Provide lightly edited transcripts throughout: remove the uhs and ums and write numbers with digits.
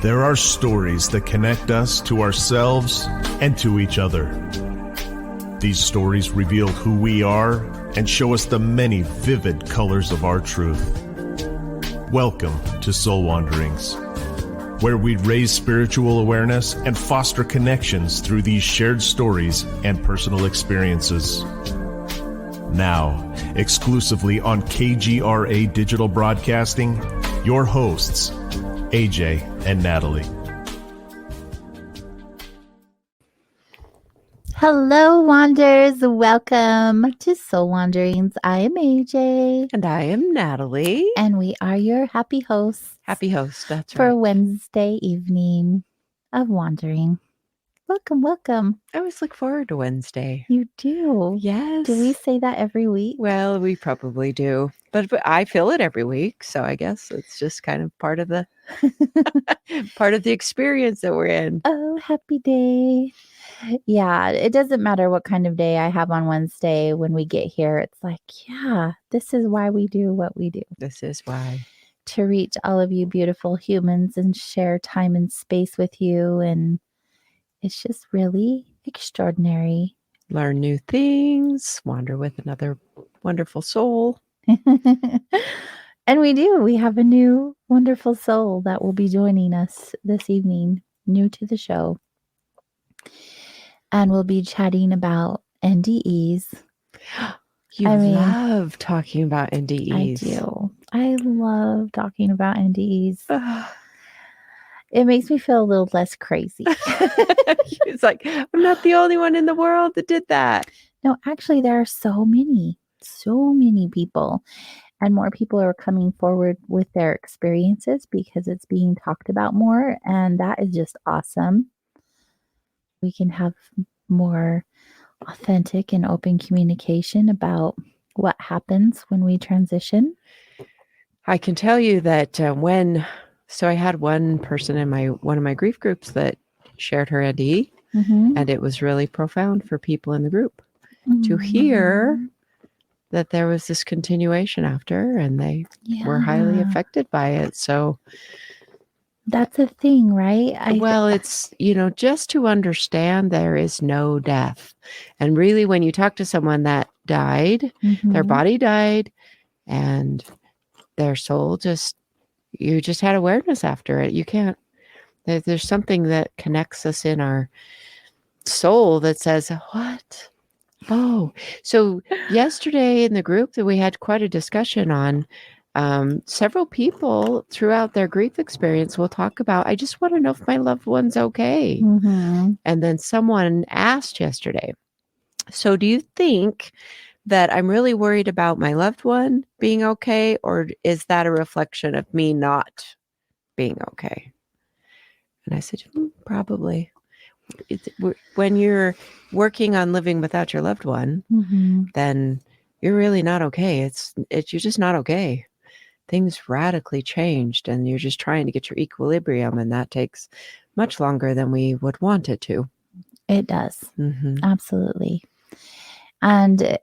There are stories that connect us to ourselves and to each other. These stories reveal who we are and show us the many vivid colors of our truth. Welcome to Soul Wanderings, where we raise spiritual awareness and foster connections through these shared stories and personal experiences. Now, exclusively on KGRA Digital Broadcasting, your hosts, AJ and Natalie. Hello, Wanderers. Welcome to Soul Wanderings. I am AJ. And I am Natalie. And we are your happy hosts. Happy host, that's for right. Wednesday evening of wandering. Welcome, welcome. I always look forward to Wednesday. You do? Yes. Do we say that every week? Well, we probably do. But I feel it every week. So I guess it's just kind of part of the part of the experience that we're in. Oh, happy day. Yeah, it doesn't matter what kind of day I have on Wednesday when we get here. It's like, yeah, this is why we do what we do. This is why. To reach all of you beautiful humans and share time and space with you. And it's just really extraordinary. Learn new things, wander with another wonderful soul. And we do. We have a new wonderful soul that will be joining us this evening, new to the show. And we'll be chatting about NDEs. You love talking about NDEs. I do. I love talking about NDEs. It makes me feel a little less crazy. It's like, I'm not the only one in the world that did that. No, actually, there are so many people. And more people are coming forward with their experiences because it's being talked about more. And that is just awesome. We can have more authentic and open communication about what happens when we transition. I can tell you that so I had one person in one of my grief groups that shared her NDE, and it was really profound for people in the group to hear that there was this continuation after, and they were highly affected by it. So that's a thing, right? It's, just to understand there is no death. And really, when you talk to someone that died, their body died, and their soul you just had awareness after it. You can't, there's something that connects us in our soul that says, what? Oh, so yesterday in the group that we had quite a discussion on, several people throughout their grief experience will talk about, I just want to know if my loved one's okay. And then someone asked yesterday, so do you think that I'm really worried about my loved one being okay, or is that a reflection of me not being okay? And I said, probably. When you're working on living without your loved one, then you're really not okay. You're just not okay. Things radically changed, and you're just trying to get your equilibrium, and that takes much longer than we would want it to. It does. Absolutely. And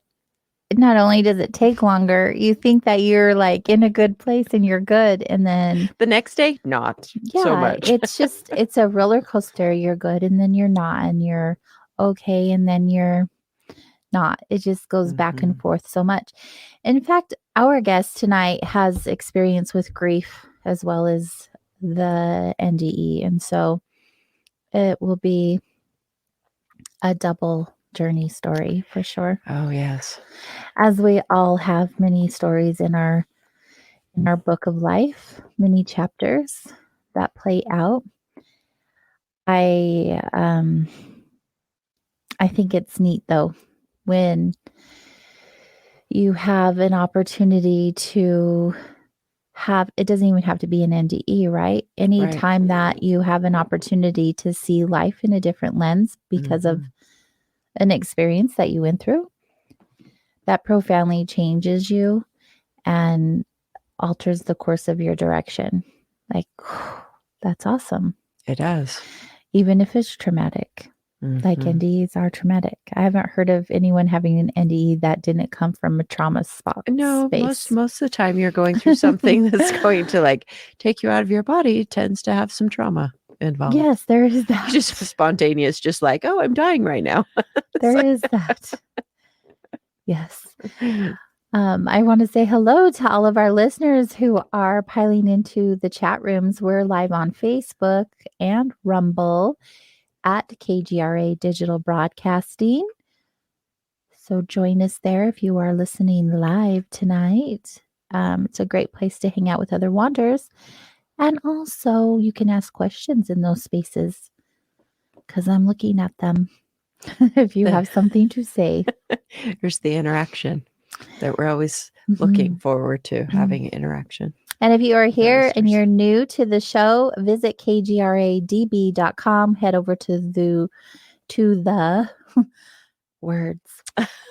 not only does it take longer, you think that you're like in a good place and you're good. And then the next day, not so much. It's a roller coaster. You're good and then you're not, and you're okay and then you're not. It just goes back and forth so much. In fact, our guest tonight has experience with grief as well as the NDE. And so it will be a double journey story for sure. Oh yes. As we all have many stories in our book of life, many chapters that play out. I think it's neat though when you have an opportunity to have, it doesn't even have to be an NDE, right? Anytime that you have an opportunity to see life in a different lens because of an experience that you went through, that profoundly changes you and alters the course of your direction. Like, that's awesome. It does. Even if it's traumatic. Like NDEs are traumatic. I haven't heard of anyone having an NDE that didn't come from a trauma spot. No, space. most of the time you're going through something that's going to like take you out of your body tends to have some trauma involved. Yes, there is that. Just spontaneous, just like, oh, I'm dying right now. There is that. Yes. I want to say hello to all of our listeners who are piling into the chat rooms. We're live on Facebook and Rumble at KGRA Digital Broadcasting. So join us there if you are listening live tonight. It's a great place to hang out with other wanderers. And also you can ask questions in those spaces because I'm looking at them if you have something to say. There's the interaction that we're always looking forward to having interaction. And if you are here and you're new to the show, visit kgradb.com. Head over to the words.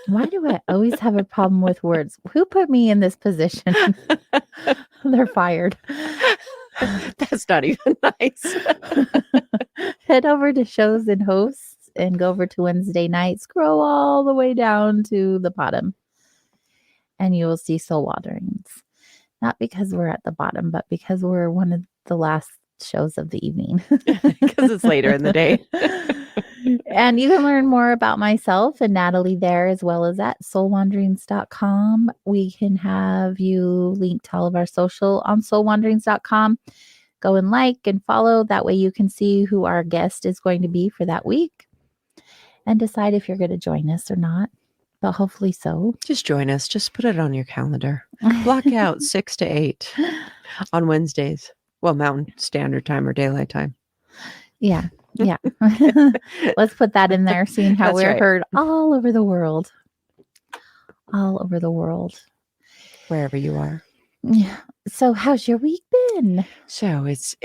Why do I always have a problem with words? Who put me in this position? They're fired. That's not even nice. Head over to shows and hosts and go over to Wednesday night. Scroll all the way down to the bottom. And you will see Soul Wanderings. Not because we're at the bottom, but because we're one of the last shows of the evening. Because it's later in the day. And you can learn more about myself and Natalie there, as well as at soulwanderings.com. We can have you link to all of our social on soulwanderings.com. Go and like and follow. That way you can see who our guest is going to be for that week and decide if you're going to join us or not. But hopefully so. Just join us. Just put it on your calendar. Block out 6 to 8 on Wednesdays. Well, Mountain Standard Time or Daylight Time. Yeah. Yeah. Let's put that in there, seeing how we're heard all over the world. All over the world. Wherever you are. Yeah. So how's your week been? So it's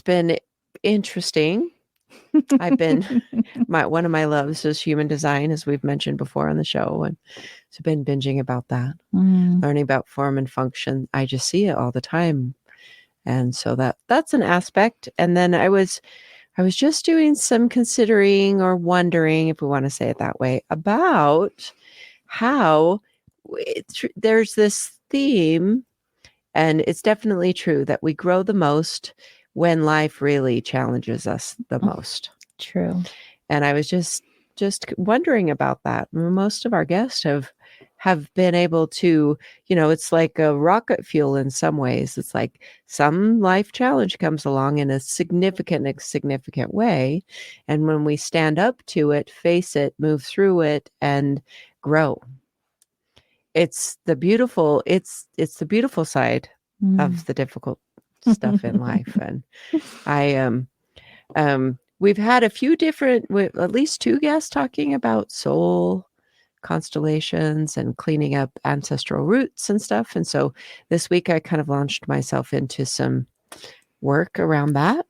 been interesting. I've been one of my loves is human design, as we've mentioned before on the show, and so I've been binging about that, learning about form and function. I just see it all the time, and so that's an aspect. And then I was just doing some considering or wondering, if we want to say it that way, about how there's this theme, and it's definitely true that we grow the most when life really challenges us the most. True. And I was just wondering about that. Most of our guests have been able to, it's like a rocket fuel in some ways. It's like some life challenge comes along in a significant way. And when we stand up to it, face it, move through it, and grow. It's the beautiful side of the difficult stuff in life. And we've had a few different, at least 2 guests talking about soul constellations and cleaning up ancestral roots and stuff. And so this week I kind of launched myself into some work around that,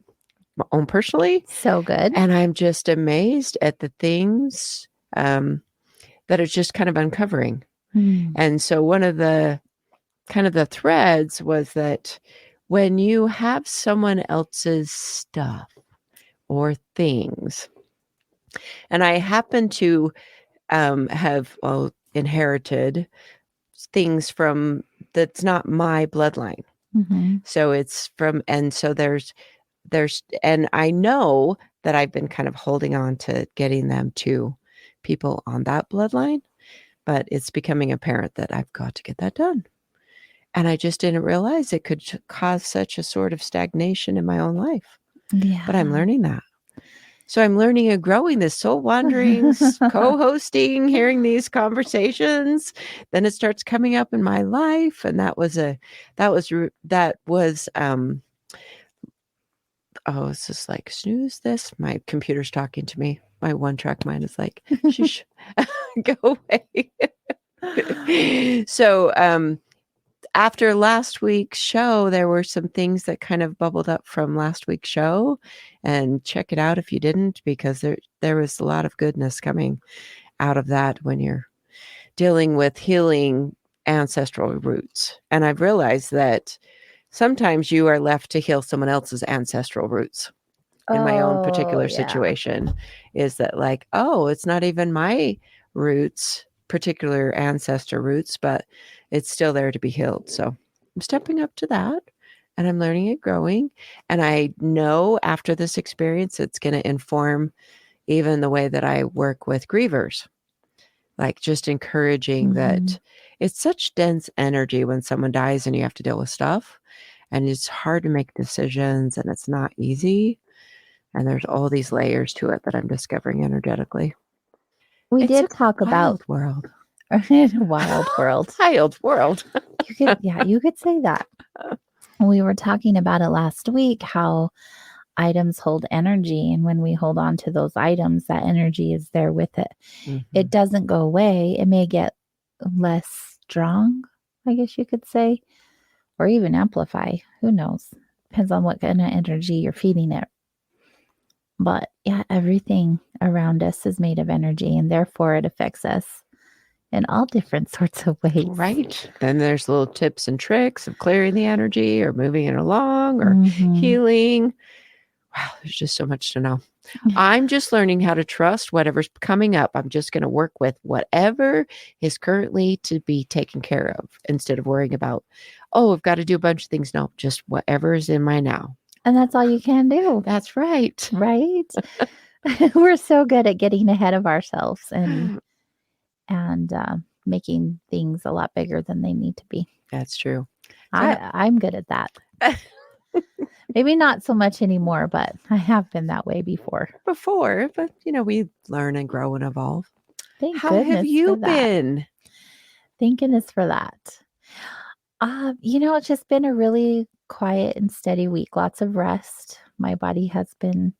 my own personally. So good. And I'm just amazed at the things that it's just kind of uncovering. And so one of the kind of the threads was that when you have someone else's stuff or things, and I happen to have inherited things from that's not my bloodline. So it's from, and so there's, and I know that I've been kind of holding on to getting them to people on that bloodline, but it's becoming apparent that I've got to get that done. And I just didn't realize it could cause such a sort of stagnation in my own life. Yeah. But I'm learning that. So I'm learning and growing this soul wanderings, co-hosting, hearing these conversations. Then it starts coming up in my life. And that was it's just like, snooze this. My computer's talking to me. My one-track mind is like, shush, go away. So, after last week's show, there were some things that kind of bubbled up from last week's show, and check it out if you didn't, because there was a lot of goodness coming out of that when you're dealing with healing ancestral roots. And I've realized that sometimes you are left to heal someone else's ancestral roots. in my own Oh, particular yeah. situation, is that like, oh, it's not even my roots, particular ancestor roots, but it's still there to be healed. So I'm stepping up to that and I'm learning and growing. And I know after this experience, it's going to inform even the way that I work with grievers. Like just encouraging that it's such dense energy when someone dies and you have to deal with stuff. And it's hard to make decisions and it's not easy. And there's all these layers to it that I'm discovering energetically. We It's did a talk about wild world. wild world. Wild world. You could say that. We were talking about it last week, how items hold energy. And when we hold on to those items, that energy is there with it. It doesn't go away. It may get less strong, I guess you could say, or even amplify. Who knows? Depends on what kind of energy you're feeding it. But yeah, everything around us is made of energy, and therefore it affects us in all different sorts of ways. Right. Then there's little tips and tricks of clearing the energy or moving it along or healing. Wow, there's just so much to know. I'm just learning how to trust whatever's coming up. I'm just going to work with whatever is currently to be taken care of instead of worrying about, oh, I've got to do a bunch of things. No, just whatever is in my now. And that's all you can do. That's right. Right? We're so good at getting ahead of ourselves and making things a lot bigger than they need to be. That's true. I'm good at that. Maybe not so much anymore, but I have been that way before. But we learn and grow and evolve. How have you been? Thank goodness for that. It's just been a really quiet and steady week. Lots of rest. My body has been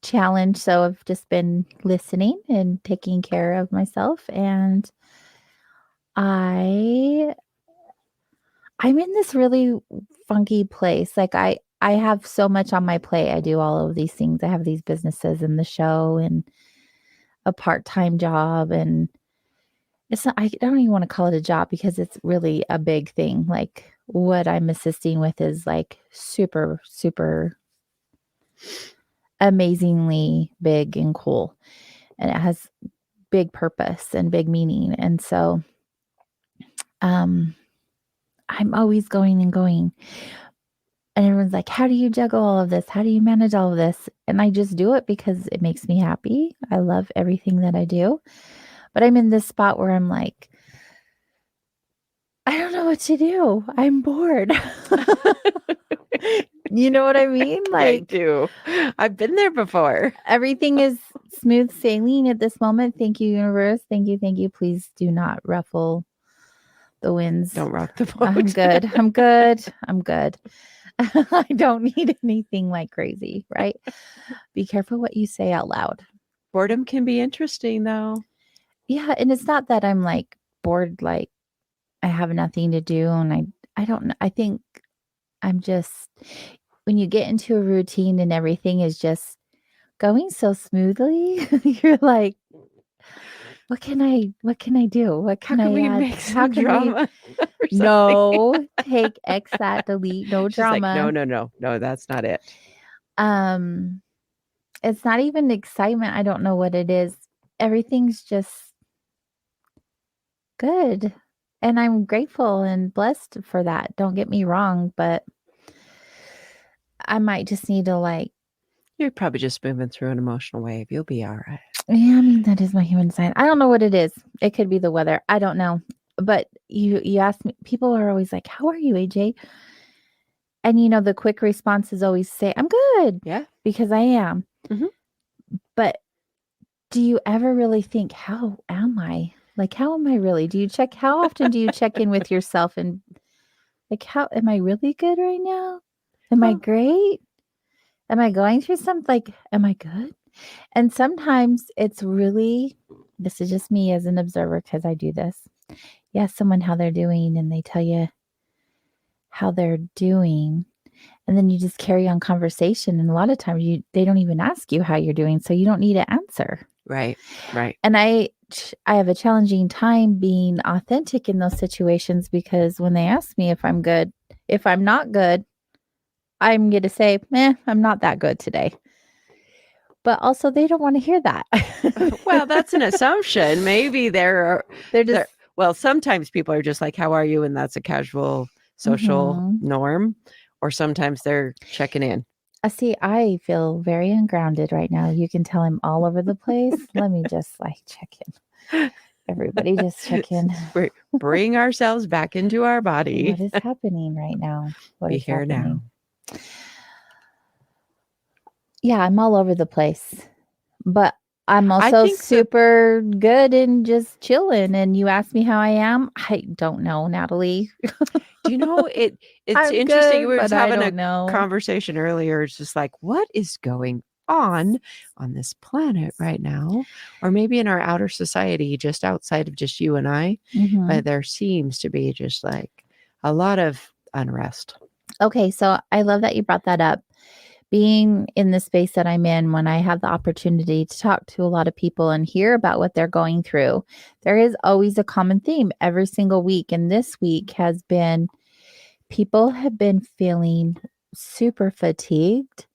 challenged, so I've just been listening and taking care of myself. And I'm in this really funky place. Like I have so much on my plate. I do all of these things. I have these businesses and the show and a part-time job, and it's not, I don't even want to call it a job because it's really a big thing. Like what I'm assisting with is like super, super amazingly big and cool. And it has big purpose and big meaning. And so I'm always going and going. And everyone's like, how do you juggle all of this? How do you manage all of this? And I just do it because it makes me happy. I love everything that I do. But I'm in this spot where I'm like, I don't know what to do. I'm bored. You know what I mean? Like, I do. I've been there before. Everything is smooth sailing at this moment. Thank you, universe. Thank you. Thank you. Please do not ruffle the winds. Don't rock the boat. I'm good. I'm good. I'm good. I don't need anything like crazy, right? Be careful what you say out loud. Boredom can be interesting though. Yeah. And it's not that I'm like bored, like I have nothing to do. And I don't know. I think I'm just, when you get into a routine and everything is just going so smoothly, you're like, what can I do? What can I add? Make some drama? No, take X that, delete, no She's drama. Like, no, that's not it. It's not even excitement. I don't know what it is. Everything's just good. And I'm grateful and blessed for that. Don't get me wrong, but I might just need to you're probably just moving through an emotional wave. You'll be all right. Yeah, I mean, that is my human side. I don't know what it is. It could be the weather. I don't know. But you ask me, people are always like, how are you, AJ? And the quick response is always say, I'm good. Yeah. Because I am. But do you ever really think, how am I? Like, how am I really? How often do you check in with yourself and like, how am I really good right now? Am I great? Am I going through something? Like, am I good? And sometimes it's really, this is just me as an observer because I do this. You ask someone how they're doing and they tell you how they're doing. And then you just carry on conversation. And a lot of times they don't even ask you how you're doing. So you don't need to answer. Right. And I have a challenging time being authentic in those situations because when they ask me if I'm good, if I'm not good, I'm going to say, I'm not that good today. But also, they don't want to hear that. Well, that's an assumption. Maybe they're just, well, sometimes people are just like, how are you? And that's a casual social norm. Or sometimes they're checking in. See, I feel very ungrounded right now. You can tell I'm all over the place. Let me just check in. Everybody just check in. Bring ourselves back into our body. What is happening right now? What is here happening? Now. Yeah, I'm all over the place. But I'm also super good and just chilling. And you asked me how I am. I don't know, Natalie. Do you know it's interesting? Good, we were just having a know. conversation earlier. It's just like, what is going on this planet right now? Or maybe in our outer society, just outside of just you and I. But there seems to be just like a lot of unrest. Okay, so I love that you brought that up. Being in the space that I'm in, when I have the opportunity to talk to a lot of people and hear about what they're going through, there is always a common theme every single week. And this week has been, people have been feeling super fatigued.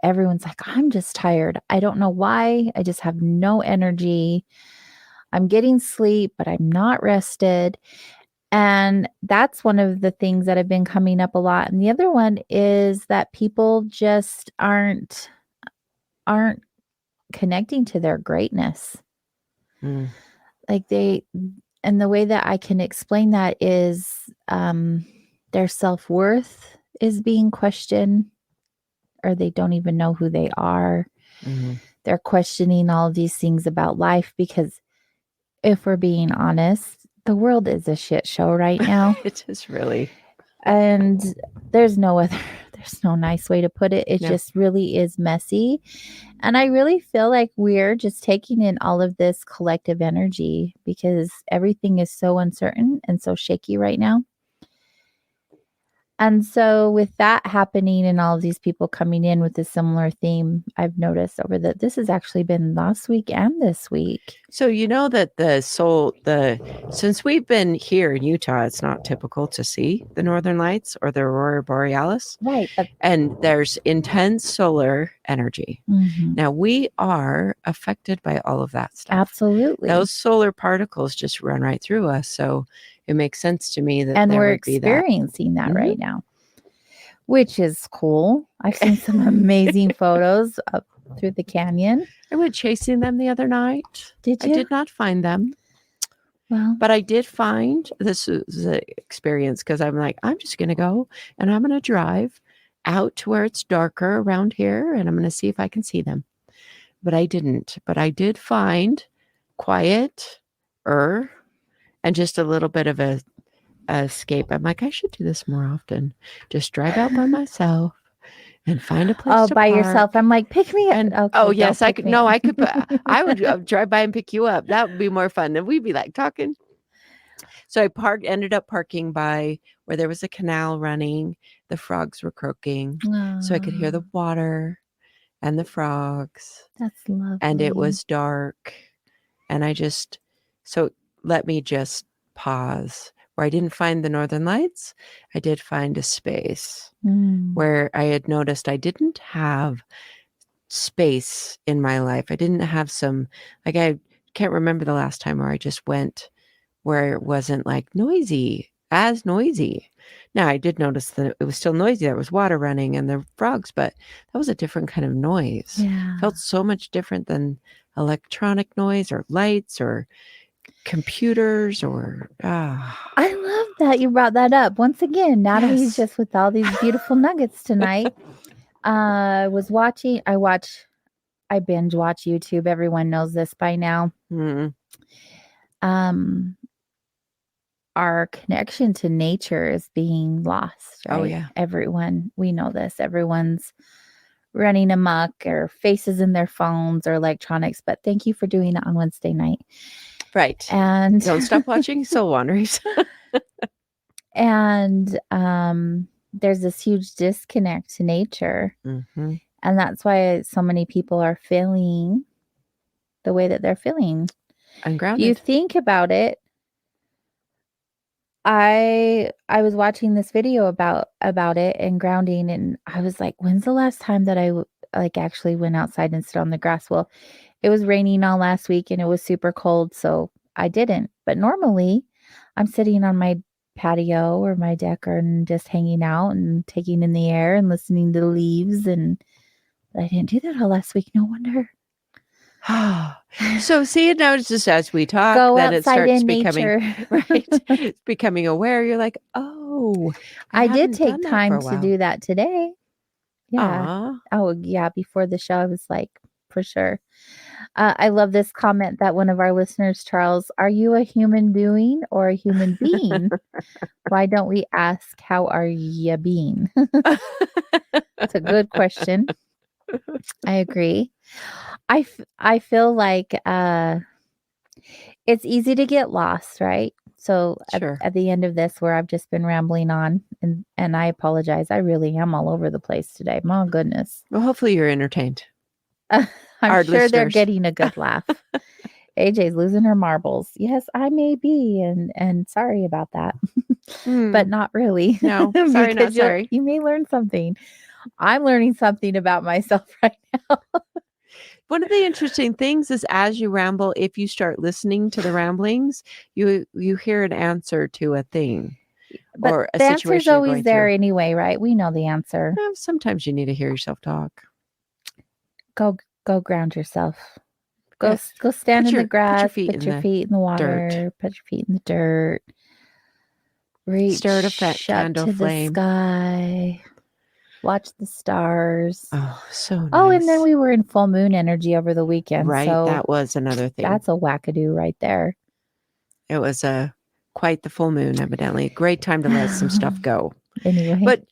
Everyone's like, I'm just tired. I don't know why. I just have no energy. I'm getting sleep, but I'm not rested. And that's one of the things that have been coming up a lot. And the other one is that people just aren't connecting to their greatness. Like and the way that I can explain that is their self-worth is being questioned, or they don't even know who they are. They're questioning all of these things about life, because if we're being honest, the world is a shit show right now. It is really. And there's no nice way to put it. It just really is messy. And I really feel like we're just taking in all of this collective energy, because everything is so uncertain and so shaky right now. And so with that happening and all of these people coming in with a similar theme, I've noticed this has actually been last week and this week. So you know that since we've been here in Utah, it's not typical to see the Northern Lights or the Aurora Borealis. Right. And there's intense solar energy. Now we are affected by all of that stuff. Absolutely. Those solar particles just run right through us. So it makes sense to me that we're experiencing that right now, which is cool. I've seen some amazing photos up through the canyon. I went chasing them the other night. Did you? I did not find them. Well, but I did find, this is an experience, because I'm like, I'm just going to go and I'm going to drive out to where it's darker around here, and I'm going to see if I can see them. But I didn't. But I did find quiet and just a little bit of a escape. I'm like, I should do this more often. Just drive out by myself and find a place to by park. yourself. I'm like, pick me up. And, okay, yes, I could. No, I could. I would drive by and pick you up. That would be more fun. And we'd be like talking. So I ended up parking by where there was a canal running. The frogs were croaking. So I could hear the water and the frogs. That's lovely. And it was dark. And so let me just pause. Where I didn't find the Northern Lights, I did find a space where I had noticed I didn't have space in my life. I didn't have I can't remember the last time where I just went where it wasn't noisy. Now, I did notice that it was still noisy. There was water running and the frogs, but that was a different kind of noise. Yeah. It felt so much different than electronic noise or lights or computers or I love that you brought that up. Once again, Natalie's just with all these beautiful nuggets tonight. I binge watch YouTube. Everyone knows this by now. Our connection to nature is being lost, right? Oh, yeah. Everyone, we know this. Everyone's running amok, or faces in their phones or electronics. But thank you for doing it on Wednesday night. Right. And don't stop watching Soul Wanderers. And there's this huge disconnect to nature. And that's why so many people are feeling the way that they're feeling. Ungrounded. You think about it. I was watching this video about it and grounding, and I was like, when's the last time that I like actually went outside and stood on the grass? Well, it was raining all last week and it was super cold, so I didn't. But normally I'm sitting on my patio or my deck and just hanging out and taking in the air and listening to the leaves, and I didn't do that all last week. No wonder. So see, now it's just as we talk, Go then it outside starts in becoming nature. right. It's becoming aware. You're like, oh, I did hadn't take done that for time a to while. do that today. Yeah. Aw. Oh, yeah. Before the show, I was like, for sure. I love this comment that one of our listeners, Charles, are you a human doing or a human being? Why don't we ask, how are you being? It's a good question. I agree. I feel like it's easy to get lost, right? So Sure. at the end of this, where I've just been rambling on, and I apologize, I really am all over the place today. My goodness. Well, hopefully you're entertained. I'm Our sure they're listeners. getting a good laugh. AJ's losing her marbles. Yes, I may be, and sorry about that, but not really. No, sorry, not sorry. You may learn something. I'm learning something about myself right now. One of the interesting things is, as you ramble, if you start listening to the ramblings, you hear an answer to a thing. But or a the answer's situation you're always going there through. anyway, right? We know the answer. Well, sometimes you need to hear yourself talk. Go ground yourself. Go stand in the grass. Put your feet in the water. Put your feet in the dirt. Reach Stare at a fat candle to flame. the sky. Watch the stars. Oh, so nice. Oh, and then we were in full moon energy over the weekend. Right, so that was another thing. That's a wackadoo right there. It was quite the full moon, evidently. A great time to let some stuff go. Anyway. But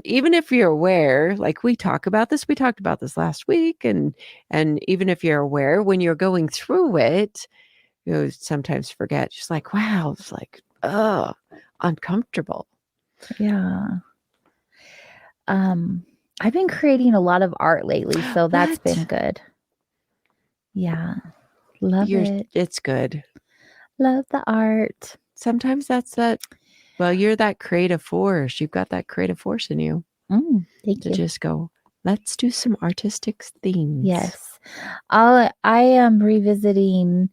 even if you're aware, like we talked about this last week, and even if you're aware, when you're going through it, you sometimes forget, just like, wow, it's like, uncomfortable. Yeah. I've been creating a lot of art lately, so that's been good. Yeah. Love it. It's good. Love the art. Sometimes that's that. Well, you're that creative force. You've got that creative force in you. Thank you. To just go, let's do some artistic things. Yes. I am revisiting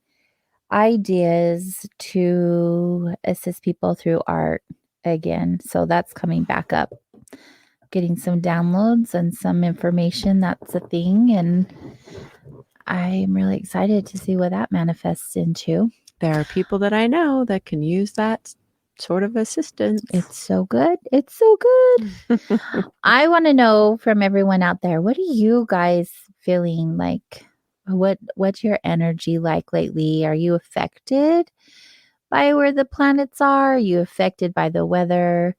ideas to assist people through art again. So that's coming back up. Getting some downloads and some information. That's a thing. And I'm really excited to see what that manifests into. There are people that I know that can use that sort of assistance. It's so good. It's so good. I want to know from everyone out there, what are you guys feeling like? What's your energy like lately? Are you affected by where the planets are? Are you affected by the weather?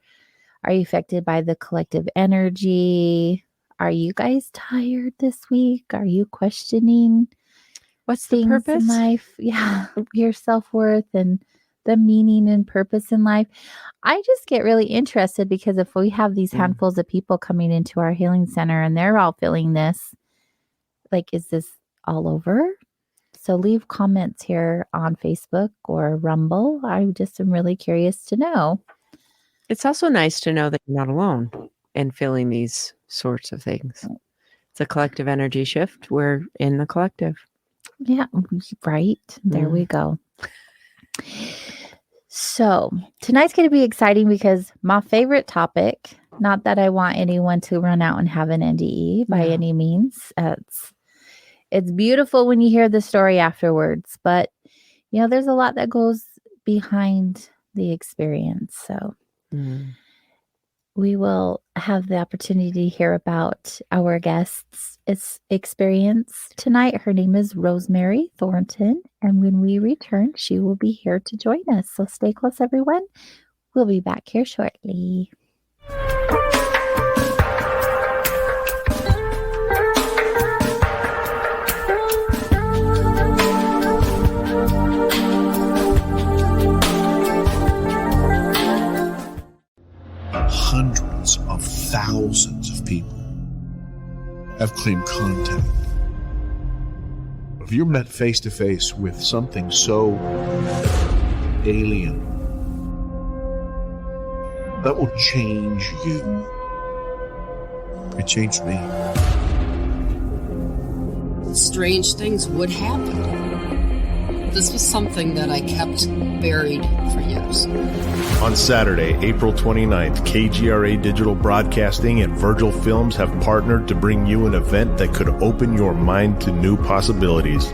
Are you affected by the collective energy? Are you guys tired this week? Are you questioning what's the purpose in life? Yeah, your self-worth and the meaning and purpose in life. I just get really interested because if we have these handfuls of people coming into our healing center and they're all feeling this, like, is this all over? So leave comments here on Facebook or Rumble. I just am really curious to know. It's also nice to know that you're not alone in feeling these sorts of things. It's a collective energy shift. We're in the collective. Yeah, right. There we go. So tonight's going to be exciting because my favorite topic, not that I want anyone to run out and have an NDE by any means. It's beautiful when you hear the story afterwards, but there's a lot that goes behind the experience. So we will have the opportunity to hear about our guest's experience tonight. Her name is Rosemary Thornton, and when we return, she will be here to join us. So stay close, everyone. We'll be back here shortly. Hundreds of thousands of people have claimed contact. If you're met face to face with something so alien, that will change you. It changed me. Strange things would happen. This was something that I kept buried for years. On Saturday, April 29th, KGRA Digital Broadcasting and Virgil Films have partnered to bring you an event that could open your mind to new possibilities.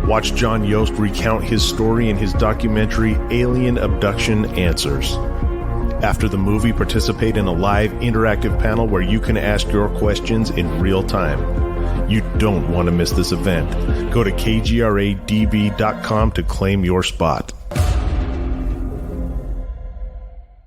Watch John Yost recount his story in his documentary Alien Abduction Answers. After the movie, participate in a live interactive panel where you can ask your questions in real time. You don't want to miss this event. Go to kgradb.com to claim your spot.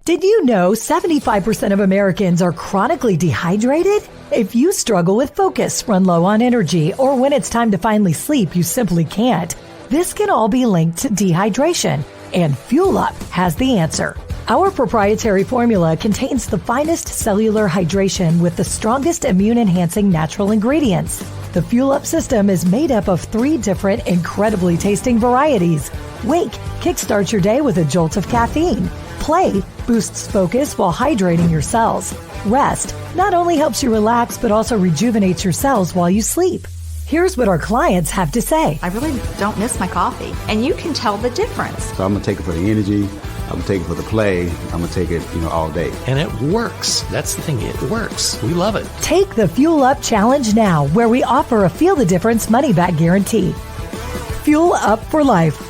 Did you know 75% of Americans are chronically dehydrated? If you struggle with focus, run low on energy, or when it's time to finally sleep, you simply can't, this can all be linked to dehydration, and Fuel Up has the answer. Our proprietary formula contains the finest cellular hydration with the strongest immune-enhancing natural ingredients. The Fuel Up system is made up of 3 different incredibly tasting varieties. Wake kickstarts your day with a jolt of caffeine. Play boosts focus while hydrating your cells. Rest not only helps you relax, but also rejuvenates your cells while you sleep. Here's what our clients have to say. I really don't miss my coffee, and you can tell the difference. So I'm going to take it for the energy. I'm going to take it for the play. I'm going to take it, all day. And it works. That's the thing. It works. We love it. Take the Fuel Up Challenge now, where we offer a Feel the Difference money-back guarantee. Fuel Up for life.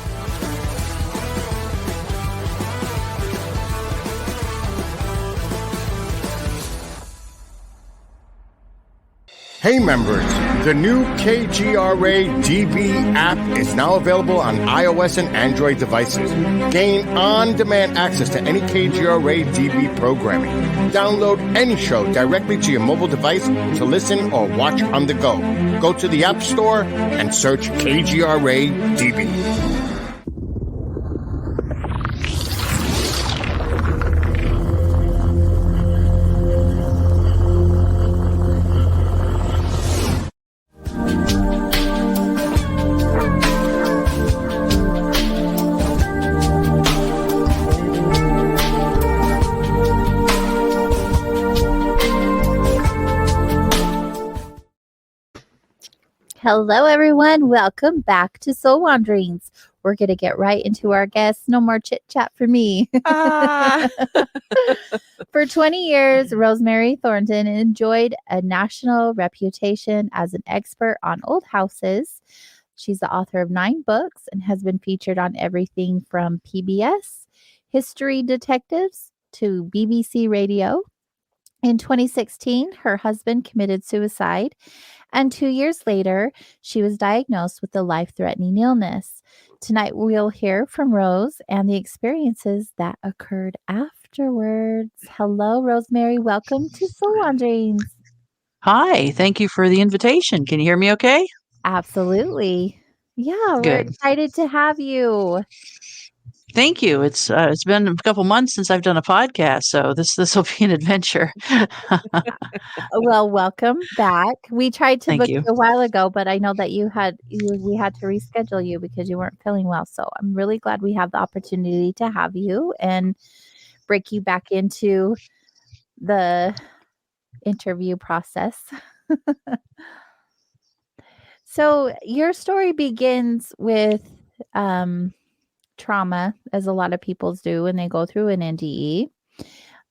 Hey members, the new KGRA DB app is now available on iOS and Android devices. Gain on-demand access to any KGRA DB programming. Download any show directly to your mobile device to listen or watch on the go. Go to the App Store and search KGRA DB. Hello, everyone. Welcome back to Soul Wanderings. We're going to get right into our guests. No more chit chat for me. For 20 years, Rosemary Thornton enjoyed a national reputation as an expert on old houses. She's the author of 9 books and has been featured on everything from PBS, History Detectives, to BBC Radio. In 2016, her husband committed suicide, and 2 years later, she was diagnosed with a life-threatening illness. Tonight, we'll hear from Rose and the experiences that occurred afterwards. Hello, Rosemary. Welcome to Soul Wanderings. Hi. Thank you for the invitation. Can you hear me okay? Absolutely. Yeah, Good. we're excited to have you. Thank you. It's been a couple months since I've done a podcast, so this will be an adventure. Well, welcome back. We tried to Thank book you. you a while ago, but I know that we had to reschedule you because you weren't feeling well. So I'm really glad we have the opportunity to have you and break you back into the interview process. So your story begins with trauma, as a lot of people's do when they go through an NDE.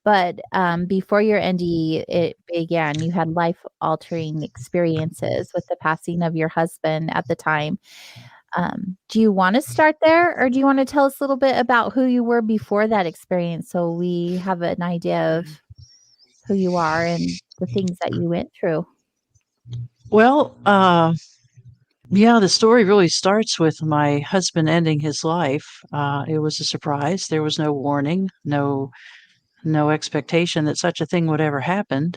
But before your NDE, it began. You had life-altering experiences with the passing of your husband at the time. Do you want to start there, or do you want to tell us a little bit about who you were before that experience, so we have an idea of who you are and the things that you went through? Well, yeah, the story really starts with my husband ending his life. It was a surprise. There was no warning, no expectation that such a thing would ever happen.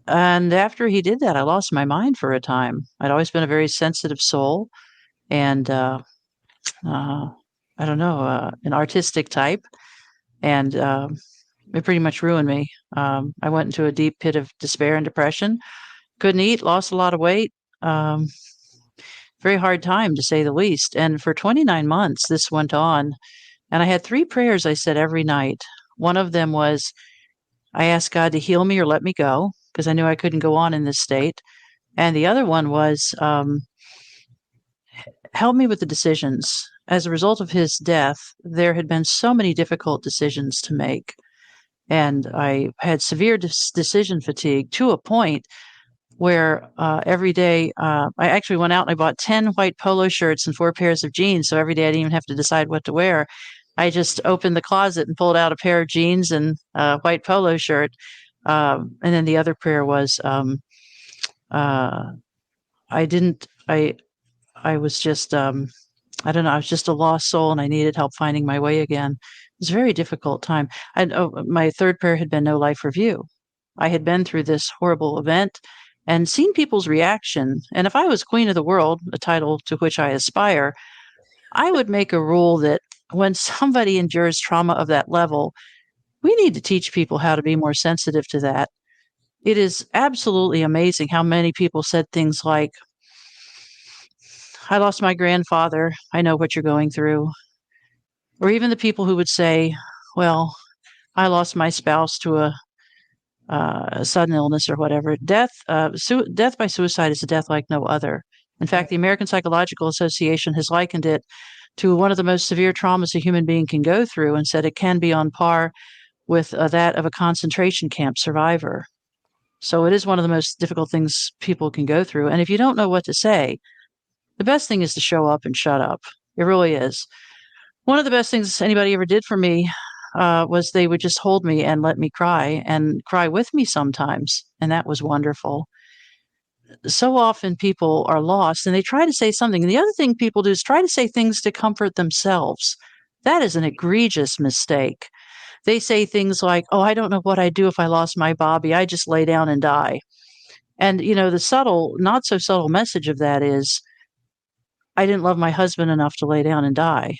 And after he did that, I lost my mind for a time. I'd always been a very sensitive soul and, I don't know, an artistic type. And it pretty much ruined me. I went into a deep pit of despair and depression. Couldn't eat, lost a lot of weight. Very hard time, to say the least. And for 29 months, this went on. And I had 3 prayers I said every night. One of them was, I asked God to heal me or let me go because I knew I couldn't go on in this state. And the other one was help me with the decisions. As a result of his death, there had been so many difficult decisions to make. And I had severe decision fatigue to a point where every day I actually went out and I bought 10 white polo shirts and 4 pairs of jeans. So every day I didn't even have to decide what to wear. I just opened the closet and pulled out a pair of jeans and a white polo shirt. And then the other prayer was I was just, I don't know, I was just a lost soul and I needed help finding my way again. It was a very difficult time. My third prayer had been no life review. I had been through this horrible event and seen people's reaction. And if I was queen of the world, a title to which I aspire, I would make a rule that when somebody endures trauma of that level, we need to teach people how to be more sensitive to that. It is absolutely amazing how many people said things like, I lost my grandfather. I know what you're going through. Or even the people who would say, well, I lost my spouse to a sudden illness or whatever. Death by suicide is a death like no other. In fact, the American Psychological Association has likened it to one of the most severe traumas a human being can go through and said it can be on par with that of a concentration camp survivor. So it is one of the most difficult things people can go through. And if you don't know what to say, the best thing is to show up and shut up. It really is. One of the best things anybody ever did for me was they would just hold me and let me cry and cry with me sometimes. And that was wonderful. So often people are lost and they try to say something. And the other thing people do is try to say things to comfort themselves. That is an egregious mistake. They say things like, oh, I don't know what I'd do if I lost my Bobby. I just lay down and die. And, the subtle, not so subtle message of that is, I didn't love my husband enough to lay down and die.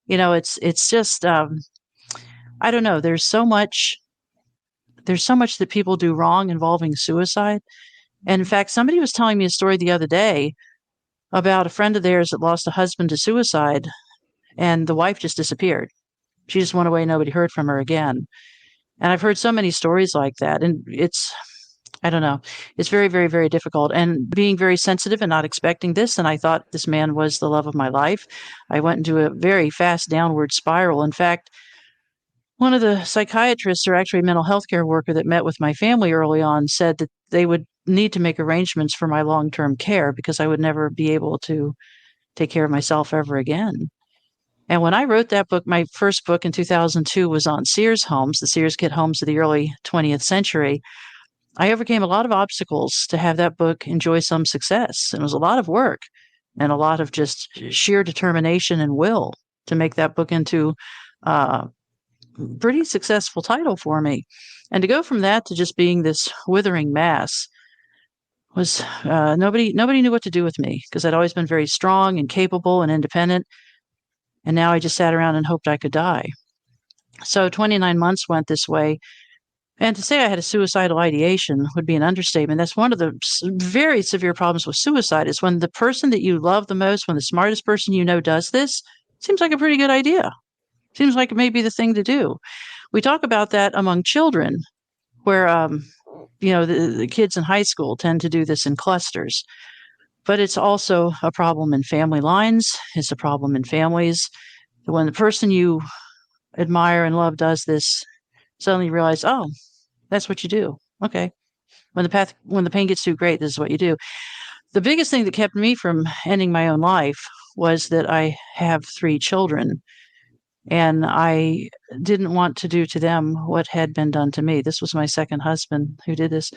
It's just, I don't know. There's so much that people do wrong involving suicide. And in fact, somebody was telling me a story the other day about a friend of theirs that lost a husband to suicide and the wife just disappeared. She just went away. Nobody heard from her again. And I've heard so many stories like that. And I don't know. It's very, very, very difficult. And being very sensitive and not expecting this. And I thought this man was the love of my life. I went into a very fast downward spiral. In fact, one of the psychiatrists, or actually a mental health care worker that met with my family early on, said that they would need to make arrangements for my long-term care because I would never be able to take care of myself ever again. And when I wrote that book, my first book in 2002 was on Sears homes, the Sears kit homes of the early 20th century. I overcame a lot of obstacles to have that book enjoy some success. And it was a lot of work and a lot of just sheer determination and will to make that book into a pretty successful title for me. And to go from that to just being this withering mass was nobody knew what to do with me because I'd always been very strong and capable and independent. And now I just sat around and hoped I could die. So 29 months went this way. And to say I had a suicidal ideation would be an understatement. That's one of the very severe problems with suicide is when the person that you love the most, when the smartest person you know does this, seems like a pretty good idea. Seems like it may be the thing to do. We talk about that among children where, the kids in high school tend to do this in clusters. But it's also a problem in family lines. It's a problem in families. When the person you admire and love does this, suddenly you realize, oh, that's what you do. Okay. When the pain gets too great, this is what you do. The biggest thing that kept me from ending my own life was that I have 3 children. And I didn't want to do to them what had been done to me. This was my second husband who did this.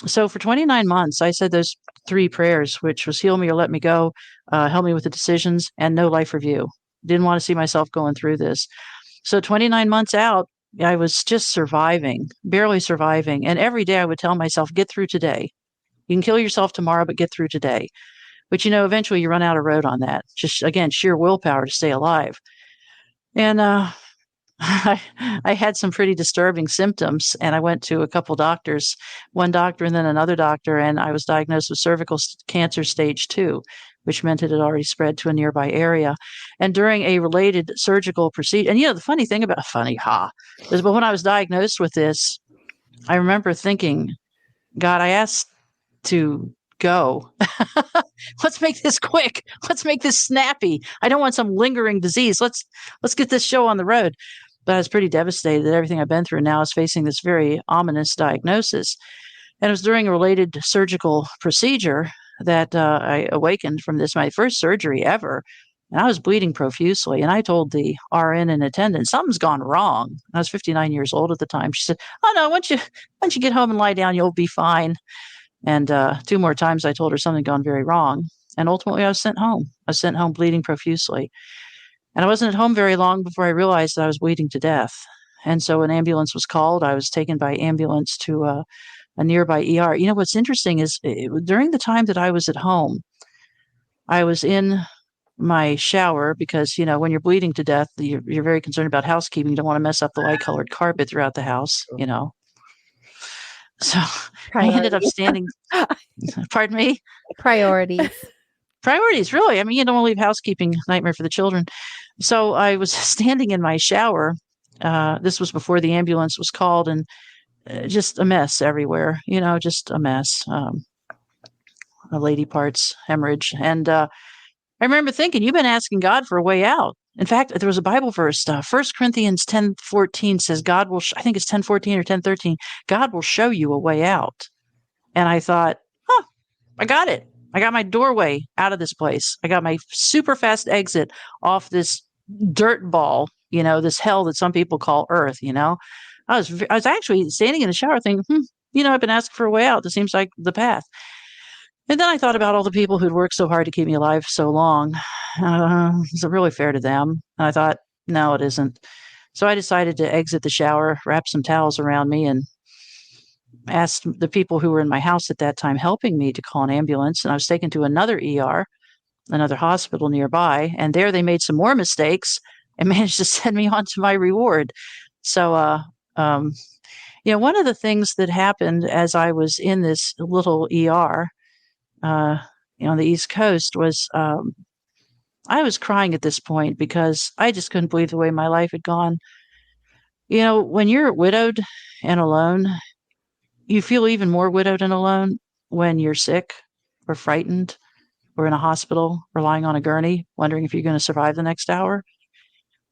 So for 29 months, I said those 3 prayers, which was heal me or let me go, help me with the decisions, and no life review. Didn't want to see myself going through this. So 29 months out, I was just surviving, barely surviving. And every day I would tell myself, get through today. You can kill yourself tomorrow, but get through today. But, eventually you run out of road on that. Just, again, sheer willpower to stay alive. And I had some pretty disturbing symptoms, and I went to a couple doctors, one doctor and then another doctor, and I was diagnosed with cervical cancer stage 2, which meant it had already spread to a nearby area. And during a related surgical procedure, and the funny thing about is, but when I was diagnosed with this, I remember thinking, God, I asked to go. Let's make this quick. Let's make this snappy. I don't want some lingering disease. Let's get this show on the road. But I was pretty devastated that everything I've been through now is facing this very ominous diagnosis. And it was during a related surgical procedure that I awakened from this, my first surgery ever. And I was bleeding profusely. And I told the RN in attendance, something's gone wrong. I was 59 years old at the time. She said, oh, no, once you get home and lie down, you'll be fine. And 2 more times I told her something had gone very wrong. And ultimately I was sent home. I was sent home bleeding profusely. And I wasn't at home very long before I realized that I was bleeding to death. And so an ambulance was called. I was taken by ambulance to a nearby ER. What's interesting is during the time that I was at home, I was in my shower because, when you're bleeding to death, you're very concerned about housekeeping. You don't want to mess up the light-colored carpet throughout the house, So I ended up standing. Pardon me? Priorities, really. I mean, you don't want to leave housekeeping nightmare for the children. So I was standing in my shower. This was before the ambulance was called, and just a mess everywhere, just a mess. A lady parts hemorrhage. And I remember thinking, you've been asking God for a way out. In fact, there was a Bible verse, 1 Corinthians 10:14 says, God will, I think it's 10:14 or 10:13, God will show you a way out. And I thought, I got it. I got my doorway out of this place. I got my super fast exit off this dirt ball, this hell that some people call earth, I was actually standing in the shower thinking, I've been asking for a way out. This seems like the path. And then I thought about all the people who'd worked so hard to keep me alive so long. Is it really fair to them? And I thought, no, it isn't. So I decided to exit the shower, wrap some towels around me, and asked the people who were in my house at that time helping me to call an ambulance. And I was taken to another ER, another hospital nearby. And there they made some more mistakes and managed to send me on to my reward. So, one of the things that happened as I was in this little ER, on the East Coast was I was crying at this point because I just couldn't believe the way my life had gone. When you're widowed and alone, you feel even more widowed and alone when you're sick or frightened or in a hospital or lying on a gurney, wondering if you're going to survive the next hour.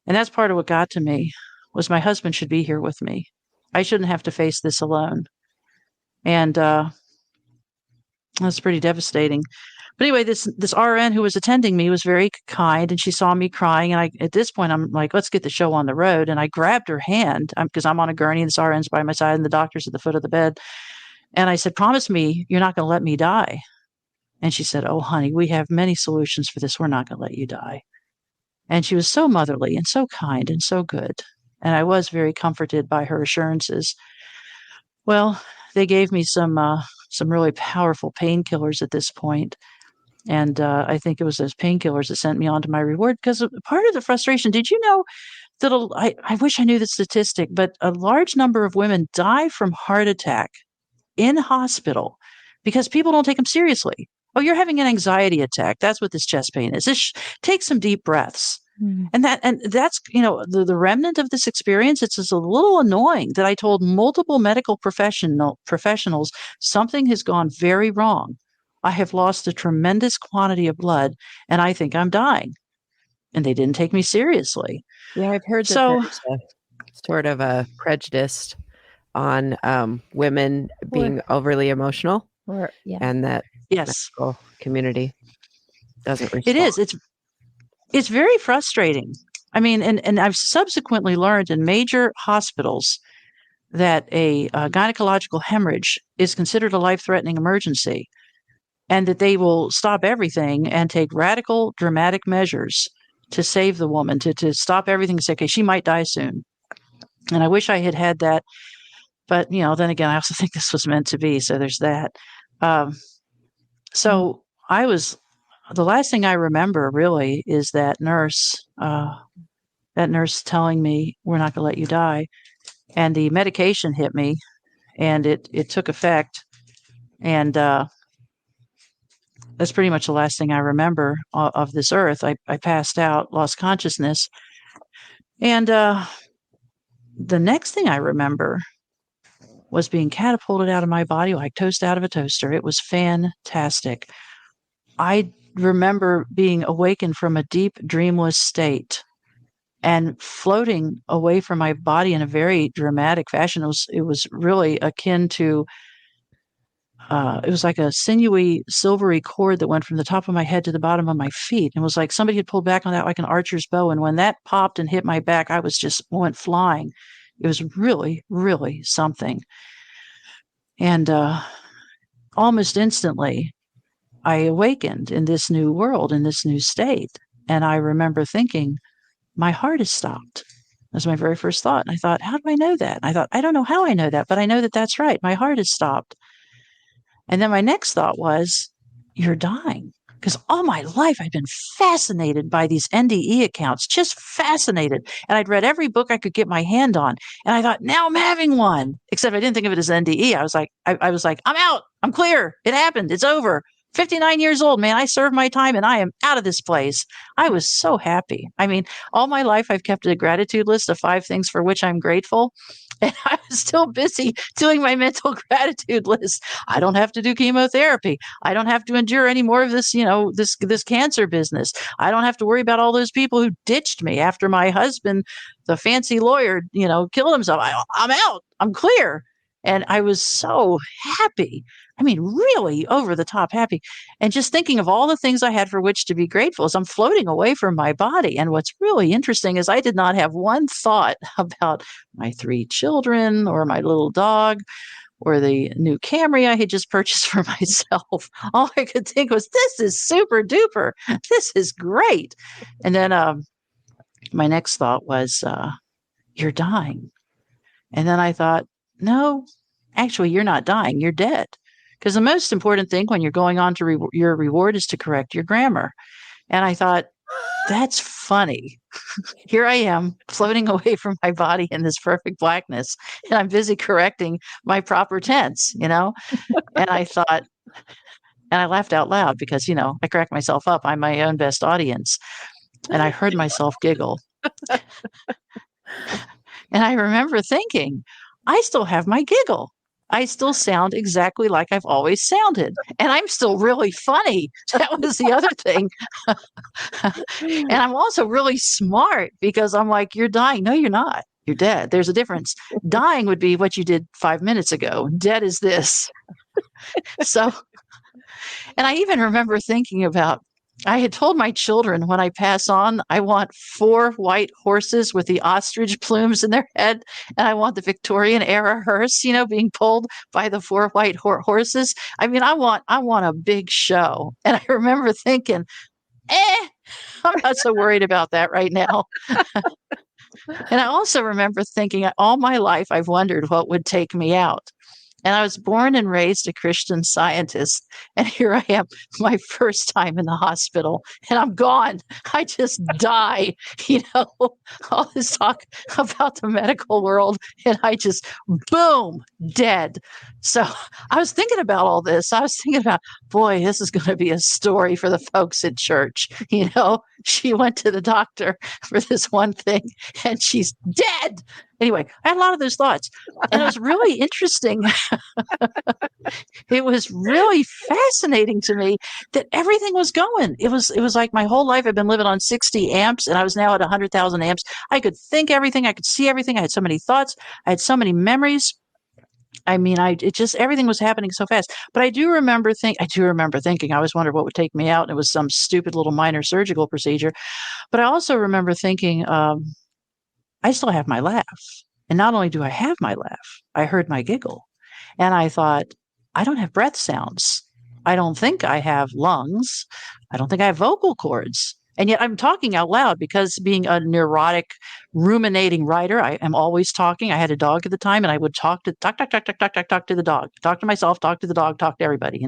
And that's part of what got to me was my husband should be here with me. I shouldn't have to face this alone. And that's pretty devastating. But anyway, this RN who was attending me was very kind, and she saw me crying. And at this point, I'm like, let's get the show on the road. And I grabbed her hand because I'm on a gurney, and this RN's by my side, and the doctor's at the foot of the bed. And I said, promise me you're not going to let me die. And she said, oh, honey, we have many solutions for this. We're not going to let you die. And she was so motherly and so kind and so good. And I was very comforted by her assurances. Well, they gave me some really powerful painkillers at this point. And I think it was those painkillers that sent me on to my reward, because part of the frustration, did you know that I wish I knew the statistic, but a large number of women die from heart attack in hospital because people don't take them seriously. Oh, you're having an anxiety attack. That's what this chest pain is. Take some deep breaths. Mm. And that's, the remnant of this experience. It's just a little annoying that I told multiple medical professionals something has gone very wrong. I have lost a tremendous quantity of blood, and I think I'm dying. And they didn't take me seriously. Yeah, I've heard that there's sort of a prejudice on women being overly emotional, and that medical community doesn't respond. It is. It's very frustrating. I mean, and I've subsequently learned in major hospitals that a gynecological hemorrhage is considered a life-threatening emergency, and that they will stop everything and take radical, dramatic measures to save the woman, to stop everything and say, okay, she might die soon. And I wish I had had that. But, then again, I also think this was meant to be. So there's that. So the last thing I remember really is that nurse that nurse telling me, we're not going to let you die. And the medication hit me, and it took effect. And that's pretty much the last thing I remember of this earth. I passed out, lost consciousness. And the next thing I remember was being catapulted out of my body like toast out of a toaster. It was fantastic. I remember being awakened from a deep, dreamless state and floating away from my body in a very dramatic fashion. It was really akin to, it was like a sinewy, silvery cord that went from the top of my head to the bottom of my feet. It was like somebody had pulled back on that like an archer's bow. And when that popped and hit my back, I was just went flying. It was really, really something. And almost instantly, I awakened in this new world, in this new state. And I remember thinking, my heart has stopped. That was my very first thought. And I thought, how do I know that? And I thought, I don't know how I know that, but I know that that's right. My heart has stopped. And then my next thought was, you're dying. Because all my life I'd been fascinated by these NDE accounts, just fascinated. And I'd read every book I could get my hand on. And I thought, now I'm having one. Except I didn't think of it as NDE. I was like, I'm out. I'm clear. It happened. It's over. 59 years old, man. I served my time and I am out of this place. I was so happy. I mean, all my life I've kept a gratitude list of 5 things for which I'm grateful. And I was still busy doing my mental gratitude list. I don't have to do chemotherapy. I don't have to endure any more of this, this cancer business. I don't have to worry about all those people who ditched me after my husband, the fancy lawyer, killed himself. I'm out. I'm clear. And I was so happy. I mean, really over the top happy. And just thinking of all the things I had for which to be grateful as I'm floating away from my body. And what's really interesting is I did not have one thought about my 3 children or my little dog or the new Camry I had just purchased for myself. All I could think was, this is super duper. This is great. And then my next thought was, you're dying. And then I thought, no, actually, you're not dying. You're dead. Because the most important thing when you're going on to your reward is to correct your grammar. And I thought, that's funny. Here I am floating away from my body in this perfect blackness. And I'm busy correcting my proper tense, And I thought, and I laughed out loud because, I cracked myself up. I'm my own best audience. And I heard myself giggle. And I remember thinking, I still have my giggle. I still sound exactly like I've always sounded. And I'm still really funny. That was the other thing. And I'm also really smart because I'm like, you're dying. No, you're not. You're dead. There's a difference. Dying would be what you did 5 minutes ago. Dead is this. So, and I even remember thinking about, I had told my children when I pass on, I want 4 white horses with the ostrich plumes in their head. And I want the Victorian era hearse, being pulled by the 4 white horses. I mean, I want a big show. And I remember thinking, I'm not so worried about that right now. And I also remember thinking all my life, I've wondered what would take me out. And I was born and raised a Christian Scientist. And here I am, my first time in the hospital, and I'm gone. I just die, all this talk about the medical world. And I just, boom, dead. So I was thinking about all this. I was thinking about, boy, this is going to be a story for the folks at church. She went to the doctor for this one thing and she's dead. Anyway, I had a lot of those thoughts, and it was really interesting. It was really fascinating to me that everything was going. It was like my whole life I've been living on 60 amps, and I was now at 100,000 amps. I could think everything. I could see everything. I had so many thoughts. I had so many memories. I mean, everything was happening so fast. But I do remember thinking, I always wondered what would take me out, and it was some stupid little minor surgical procedure. But I also remember thinking, I still have my laugh. And not only do I have my laugh, I heard my giggle. And I thought, I don't have breath sounds. I don't think I have lungs. I don't think I have vocal cords. And yet I'm talking out loud because being a neurotic, ruminating writer, I am always talking. I had a dog at the time, and I would talk to the dog, talk to myself, talk to the dog, talk to everybody,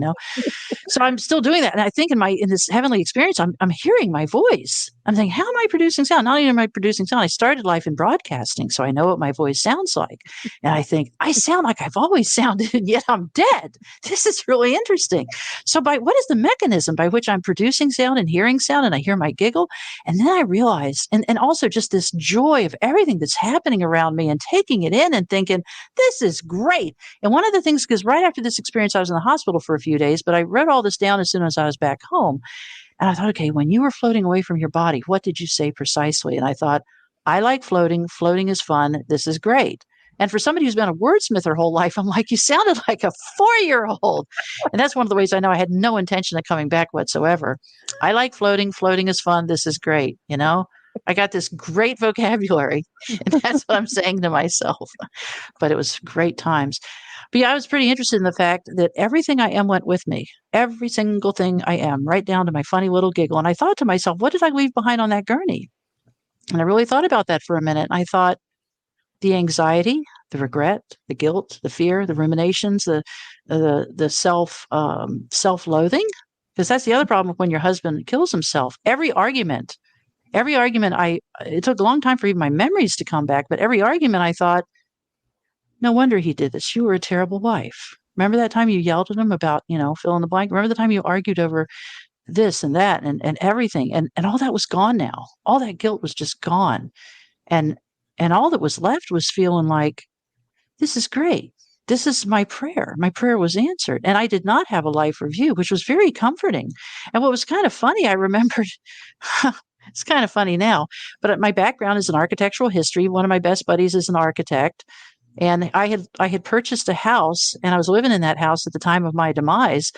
So I'm still doing that. And I think in this heavenly experience, I'm hearing my voice. I'm thinking, how am I producing sound? Not only am I producing sound, I started life in broadcasting, so I know what my voice sounds like. And I think, I sound like I've always sounded, and yet I'm dead. This is really interesting. So what is the mechanism by which I'm producing sound and hearing sound, and I hear my giggle? And then I realized, and also just this joy of everything that's happening around me and taking it in and thinking, this is great. And one of the things, because right after this experience, I was in the hospital for a few days, but I wrote all this down as soon as I was back home. And I thought, okay, when you were floating away from your body, what did you say precisely? And I thought, I like floating. Floating is fun. This is great. And for somebody who's been a wordsmith her whole life, I'm like, you sounded like a 4-year-old. And that's one of the ways I know I had no intention of coming back whatsoever. I like floating. Floating is fun. This is great. I got this great vocabulary, and that's what I'm saying to myself. But it was great times. But yeah, I was pretty interested in the fact that everything I am went with me. Every single thing I am, right down to my funny little giggle. And I thought to myself, what did I leave behind on that gurney? And I really thought about that for a minute. I thought the anxiety, the regret, the guilt, the fear, the ruminations, the self-loathing, because that's the other problem when your husband kills himself. Every argument, it took a long time for even my memories to come back, but every argument I thought, no wonder he did this. You were a terrible wife. Remember that time you yelled at him about, fill in the blank? Remember the time you argued over this and that and everything? And all that was gone now. All that guilt was just gone. And all that was left was feeling like, this is great. This is my prayer. My prayer was answered. And I did not have a life review, which was very comforting. And what was kind of funny, I remembered, it's kind of funny now, but my background is in architectural history. One of my best buddies is an architect. And I had purchased a house, and I was living in that house at the time of my demise.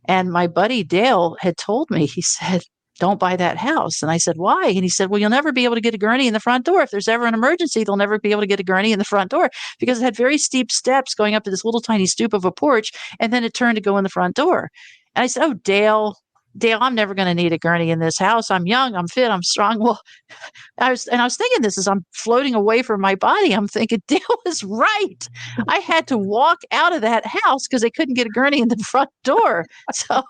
And my buddy Dale had told me, he said, don't buy that house. And I said, why? And he said, well, you'll never be able to get a gurney in the front door. If there's ever an emergency, they'll never be able to get a gurney in the front door, because it had very steep steps going up to this little tiny stoop of a porch. And then it turned to go in the front door. And I said, oh, Dale, I'm never going to need a gurney in this house. I'm young, I'm fit, I'm strong. Well, I was thinking this as I'm floating away from my body. I'm thinking, Dale was right. I had to walk out of that house because they couldn't get a gurney in the front door. So,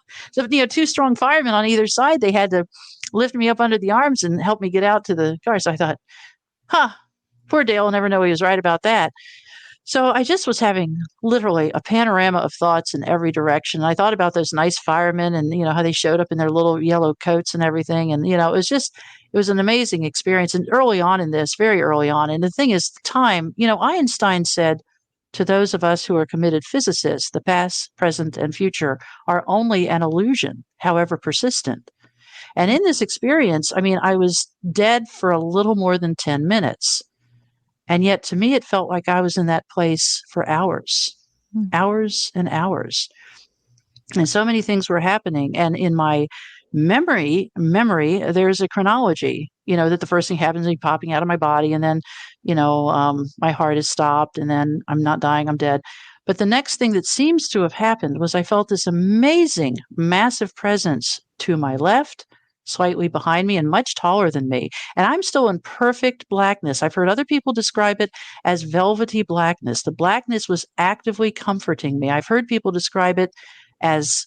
two strong firemen on either side, they had to lift me up under the arms and help me get out to the car. So I thought, poor Dale will never know he was right about that. So I just was having literally a panorama of thoughts in every direction. I thought about those nice firemen and, how they showed up in their little yellow coats and everything. And, it was an amazing experience. And very early on. And the thing is, time, Einstein said, to those of us who are committed physicists, the past, present, and future are only an illusion, however persistent. And in this experience, I was dead for a little more than 10 minutes. And yet, to me, it felt like I was in that place for hours and hours. And so many things were happening. And in my memory, there's a chronology, that the first thing happens is me popping out of my body. And then, my heart is stopped. And then I'm not dying, I'm dead. But the next thing that seems to have happened was I felt this amazing, massive presence to my left, slightly behind me, and much taller than me. And I'm still in perfect blackness. I've heard other people describe it as velvety blackness. The blackness was actively comforting me. I've heard people describe it as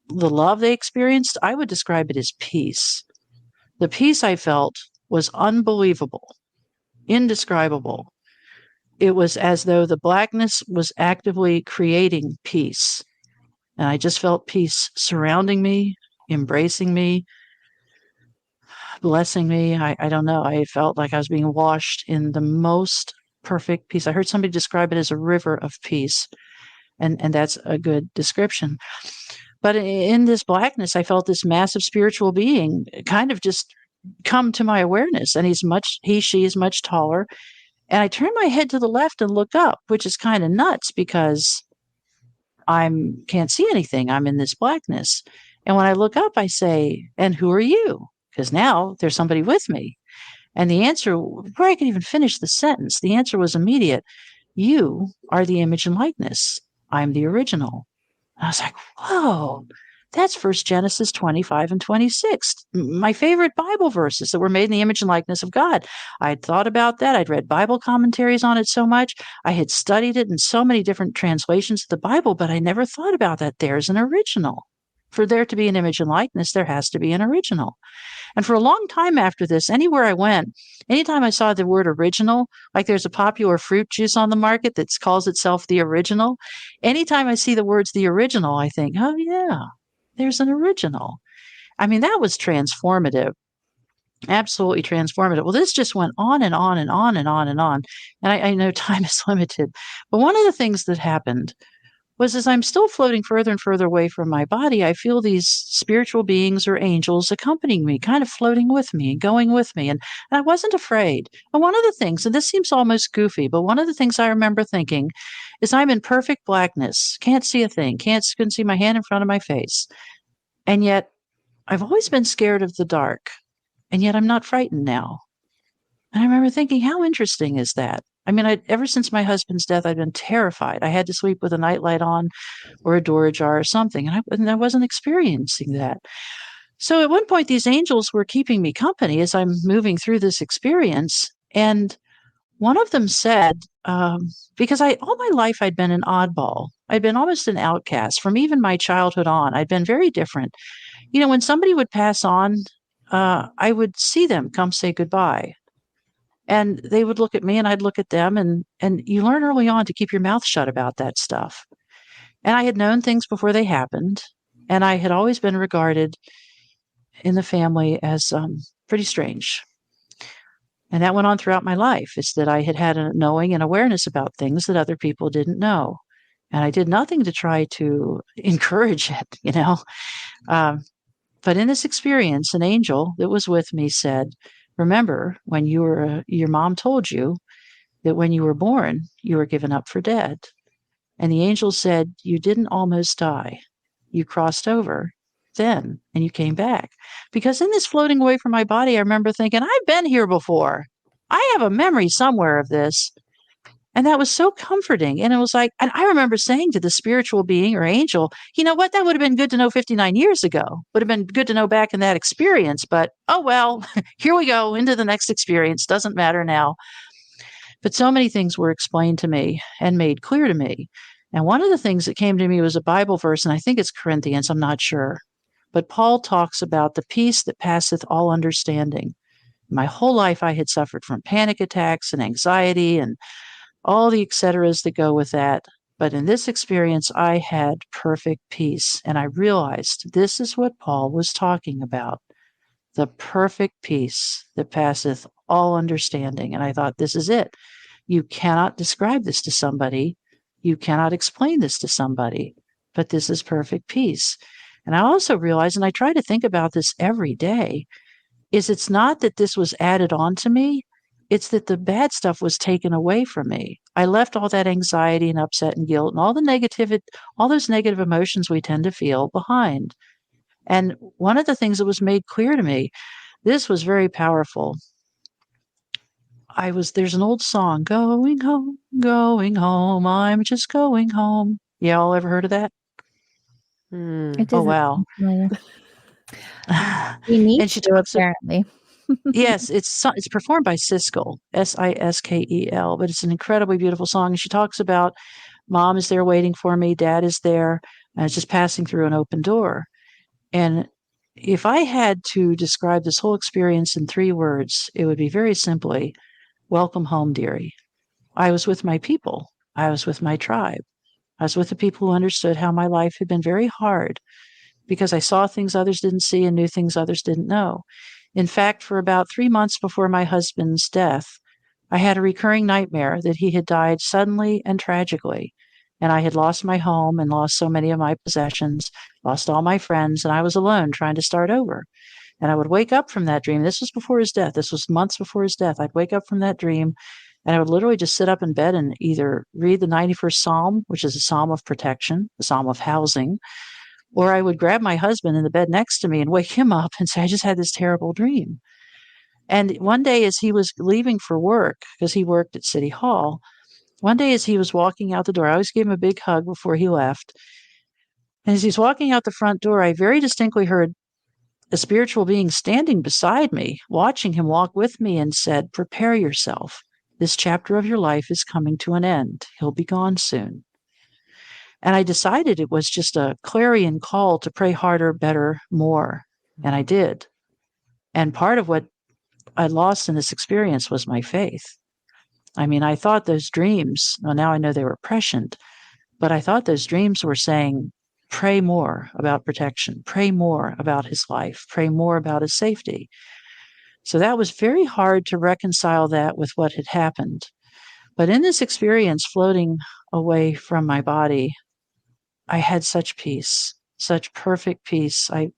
the love they experienced. I would describe it as peace. The peace I felt was unbelievable, indescribable. It was as though the blackness was actively creating peace. And I just felt peace surrounding me, embracing me, blessing me. I don't know. I felt like I was being washed in the most perfect peace. I heard somebody describe it as a river of peace. And that's a good description. But in this blackness, I felt this massive spiritual being kind of just come to my awareness. And she is much taller. And I turn my head to the left and look up, which is kind of nuts because I can't see anything. I'm in this blackness. And when I look up, I say, and who are you? Because now there's somebody with me. And the answer, before I could even finish the sentence, the answer was immediate. You are the image and likeness. I'm the original. And I was like, whoa, that's 1 Genesis 25 and 26. My favorite Bible verses that were made in the image and likeness of God. I'd thought about that. I'd read Bible commentaries on it so much. I had studied it in so many different translations of the Bible, but I never thought about that. There's an original. For there to be an image and likeness, there has to be an original. And for a long time after this, anywhere I went, anytime I saw the word original, like there's a popular fruit juice on the market that calls itself the original, anytime I see the words the original, I think, oh yeah, there's an original. I mean, that was transformative. Absolutely transformative. Well, this just went on and on and on and on and on. And I know time is limited. But one of the things that happened was as I'm still floating further and further away from my body, I feel these spiritual beings or angels accompanying me, kind of floating with me and going with me. And I wasn't afraid. And one of the things, and this seems almost goofy, but one of the things I remember thinking is I'm in perfect blackness, can't see a thing, couldn't see my hand in front of my face. And yet I've always been scared of the dark. And yet I'm not frightened now. And I remember thinking, how interesting is that? I mean, ever since my husband's death, I'd been terrified. I had to sleep with a nightlight on or a door ajar or something. And I wasn't experiencing that. So at one point, these angels were keeping me company as I'm moving through this experience. And one of them said, because all my life I'd been an oddball. I'd been almost an outcast from even my childhood on. I'd been very different. You know, when somebody would pass on, I would see them come say goodbye. And they would look at me and I'd look at them. And you learn early on to keep your mouth shut about that stuff. And I had known things before they happened. And I had always been regarded in the family as pretty strange. And that went on throughout my life, is that I had a knowing and awareness about things that other people didn't know. And I did nothing to try to encourage it, you know. But in this experience, an angel that was with me said, remember when your mom told you that when you were born, you were given up for dead. And the angel said, you didn't almost die. You crossed over then and you came back. Because in this floating away from my body, I remember thinking, I've been here before. I have a memory somewhere of this. And that was so comforting. And it was like, and I remember saying to the spiritual being or angel, you know what, that would have been good to know 59 years ago. Would have been good to know back in that experience. But, oh, well, here we go into the next experience. Doesn't matter now. But so many things were explained to me and made clear to me. And one of the things that came to me was a Bible verse, and I think it's Corinthians, I'm not sure. But Paul talks about the peace that passeth all understanding. My whole life I had suffered from panic attacks and anxiety and all the et ceteras that go with that. But in this experience, I had perfect peace. And I realized this is what Paul was talking about, the perfect peace that passeth all understanding. And I thought, this is it. You cannot describe this to somebody. You cannot explain this to somebody, but this is perfect peace. And I also realized, and I try to think about this every day, is it's not that this was added on to me. It's that the bad stuff was taken away from me. I left all that anxiety and upset and guilt and all those negative emotions we tend to feel behind. And one of the things that was made clear to me, this was very powerful. There's an old song, going home, I'm just going home. Y'all ever heard of that? Oh, wow. You need and she to, talks apparently. Yes, it's performed by Siskel, Siskel, but it's an incredibly beautiful song. And she talks about mom is there waiting for me, dad is there, and it's just passing through an open door. And if I had to describe this whole experience in 3 words, it would be very simply, welcome home, dearie. I was with my people. I was with my tribe. I was with the people who understood how my life had been very hard because I saw things others didn't see and knew things others didn't know. In fact, for about 3 months before my husband's death, I had a recurring nightmare that he had died suddenly and tragically. And I had lost my home and lost so many of my possessions, lost all my friends, and I was alone trying to start over. And I would wake up from that dream. This was before his death. This was months before his death. I'd wake up from that dream and I would literally just sit up in bed and either read the 91st Psalm, which is a psalm of protection, a psalm of housing, or I would grab my husband in the bed next to me and wake him up and say, I just had this terrible dream. And one day as he was leaving for work, because he worked at City Hall, one day as he was walking out the door, I always gave him a big hug before he left. And as he's walking out the front door, I very distinctly heard a spiritual being standing beside me, watching him walk with me, and said, prepare yourself. This chapter of your life is coming to an end. He'll be gone soon. And I decided it was just a clarion call to pray harder, better, more. And I did. And part of what I lost in this experience was my faith. I mean, I thought those dreams, well, now I know they were prescient, but I thought those dreams were saying, pray more about protection, pray more about his life, pray more about his safety. So that was very hard to reconcile that with what had happened. But in this experience, floating away from my body, I had such peace, such perfect peace. I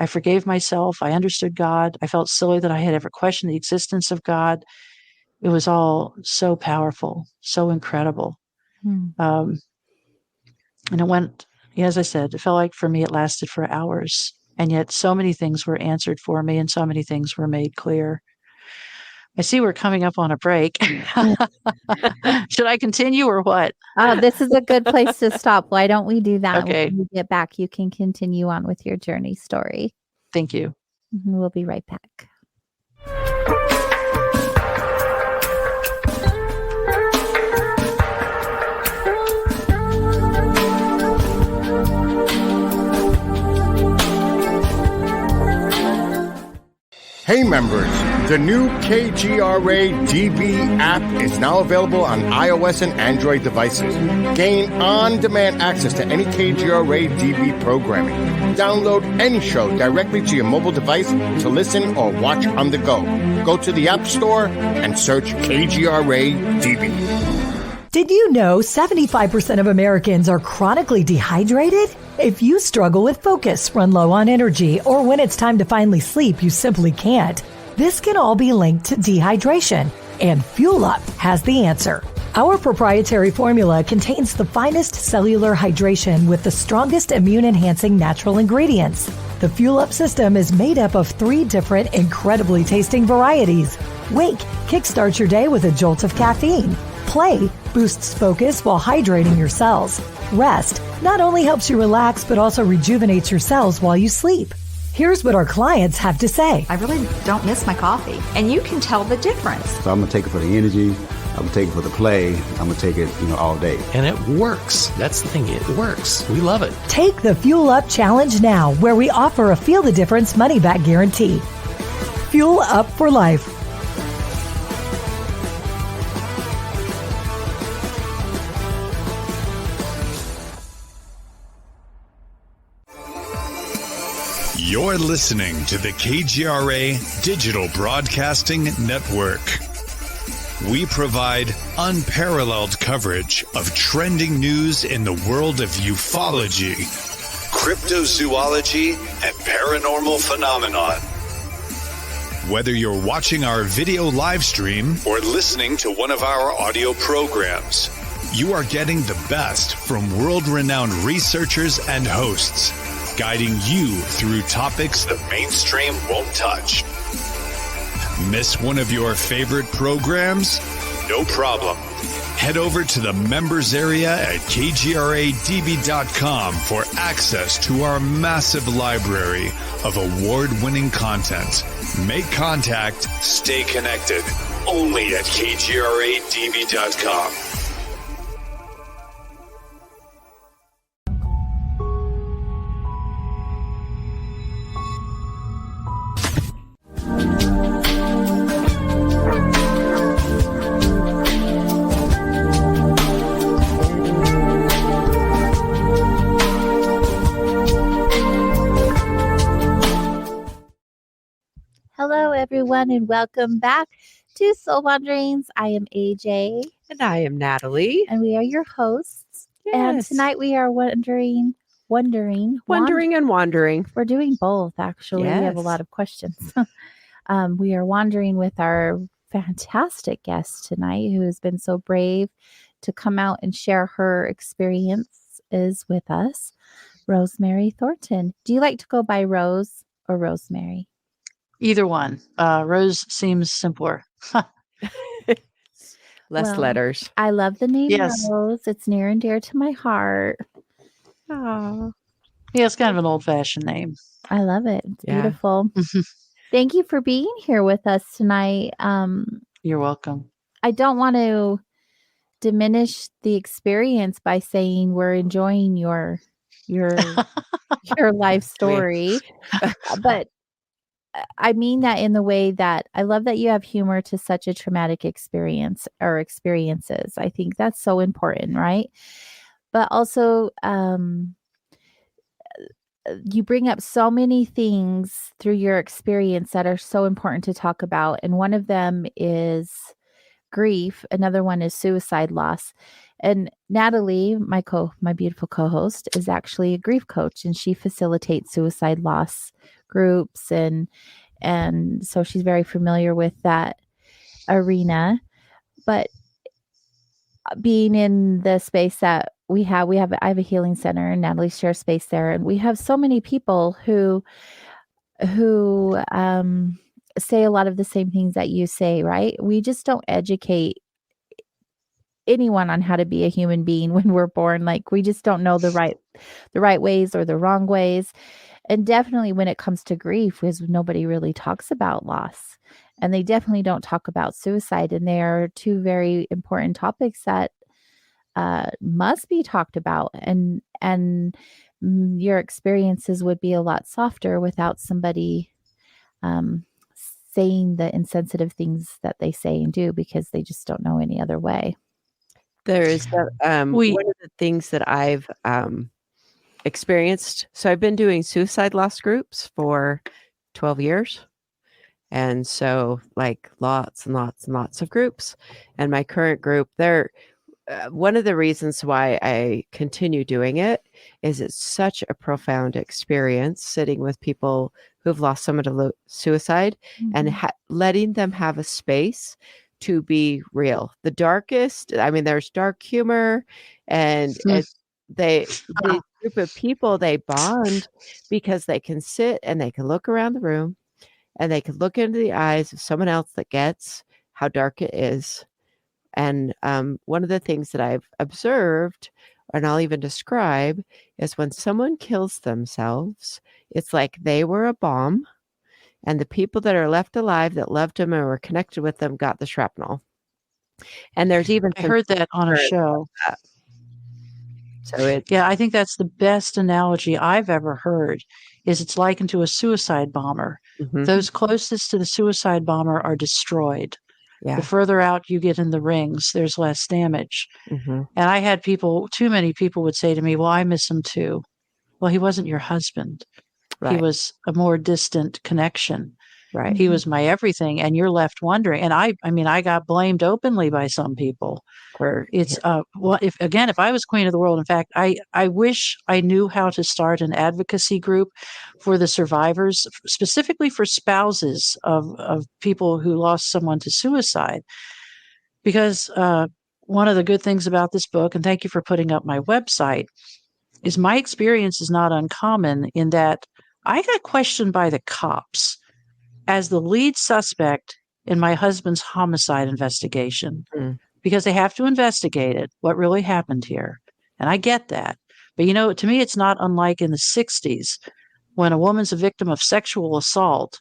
forgave myself. I understood God. I felt silly that I had ever questioned the existence of God. It was all so powerful, so incredible. And it went, as I said, it felt like for me it lasted for hours. And yet so many things were answered for me and so many things were made clear. I see we're coming up on a break. Should I continue or what? Oh, this is a good place to stop. Why don't we do that? Okay. When we get back, you can continue on with your journey story. Thank you. We'll be right back. Hey members, the new KGRA DB app is now available on iOS and Android devices. Gain on-demand access to any KGRA DB programming. Download any show directly to your mobile device to listen or watch on the go. Go to the App Store and search KGRA DB. Did you know 75% of Americans are chronically dehydrated? If you struggle with focus, run low on energy, or when it's time to finally sleep, you simply can't, this can all be linked to dehydration, and Fuel Up has the answer. Our proprietary formula contains the finest cellular hydration with the strongest immune-enhancing natural ingredients. The Fuel Up system is made up of 3 different incredibly tasting varieties. Wake kickstarts your day with a jolt of caffeine. Play boosts focus while hydrating your cells. Rest not only helps you relax, but also rejuvenates your cells while you sleep. Here's what our clients have to say. I really don't miss my coffee. And you can tell the difference. So I'm going to take it for the energy. I'm going to take it for the play. I'm going to take it, all day. And it works. That's the thing. It works. We love it. Take the Fuel Up Challenge now, where we offer a Feel the Difference money-back guarantee. Fuel Up for life. You're listening to the KGRA Digital Broadcasting Network. We provide unparalleled coverage of trending news in the world of ufology, cryptozoology, and paranormal phenomenon. Whether you're watching our video live stream or listening to one of our audio programs, you are getting the best from world-renowned researchers and hosts, guiding you through topics the mainstream won't touch. Miss one of your favorite programs? No problem. Head over to the members area at kgradb.com for access to our massive library of award-winning content. Make contact, stay connected, only at kgradb.com. Hello, everyone, and welcome back to Soul Wanderings. I am AJ. And I am Natalie. And we are your hosts. Yes. And tonight we are wandering. We're doing both, actually. Yes. We have a lot of questions. We are wandering with our fantastic guest tonight, who has been so brave to come out and share her experiences with us, Rosemary Thornton. Do you like to go by Rose or Rosemary? Either one. Rose seems simpler. Less letters. I love the name Yes. Rose. It's near and dear to my heart. Oh, Yeah, it's kind of an old-fashioned name. I love it. It's Yeah. beautiful. Thank you for being here with us tonight. You're welcome. I don't want to diminish the experience by saying we're enjoying your life story. But I mean that in the way that I love that you have humor to such a traumatic experience or experiences. I think that's so important, right? But also, you bring up so many things through your experience that are so important to talk about. And one of them is grief. Another one is suicide loss. And Natalie, my beautiful co-host, is actually a grief coach, and she facilitates suicide loss groups, and so she's very familiar with that arena. But being in the space that I have a healing center, and Natalie shares space there, and we have so many people who say a lot of the same things that you say, right? We just don't educate anyone on how to be a human being when we're born. Like, we just don't know the right ways or the wrong ways. And definitely when it comes to grief, because nobody really talks about loss, and they definitely don't talk about suicide. And they are two very important topics that must be talked about. And your experiences would be a lot softer without somebody saying the insensitive things that they say and do, because they just don't know any other way. There is one of the things that I've experienced. So I've been doing suicide loss groups for 12 years. And so, like, lots and lots and lots of groups. And my current group, they're one of the reasons why I continue doing it is it's such a profound experience sitting with people who've lost someone to suicide, and letting them have a space to be real. The darkest, I mean, there's dark humor, and the group of people, they bond because they can sit and they can look around the room and they can look into the eyes of someone else that gets how dark it is. And one of the things that I've observed, and I'll even describe, is when someone kills themselves, it's like they were a bomb, and the people that are left alive that loved them or were connected with them got the shrapnel. And there's even I heard that on a show. So yeah, I think that's the best analogy I've ever heard. Is it's likened to a suicide bomber. Those closest to the suicide bomber are destroyed. Yeah. The further out you get in the rings, there's less damage. And I had too many people would say to me, well, I miss him too. Well, he wasn't your husband. Right. He was a more distant connection. Right. He was my everything. And you're left wondering. And I mean, I got blamed openly by some people. Well, if I was queen of the world, in fact, I wish I knew how to start an advocacy group for the survivors, specifically for spouses of people who lost someone to suicide. Because one of the good things about this book, and thank you for putting up my website, is my experience is not uncommon in that I got questioned by the cops as the lead suspect in my husband's homicide investigation. Because they have to investigate it, what really happened here. And I get that. But, to me, it's not unlike in the 60s when a woman's a victim of sexual assault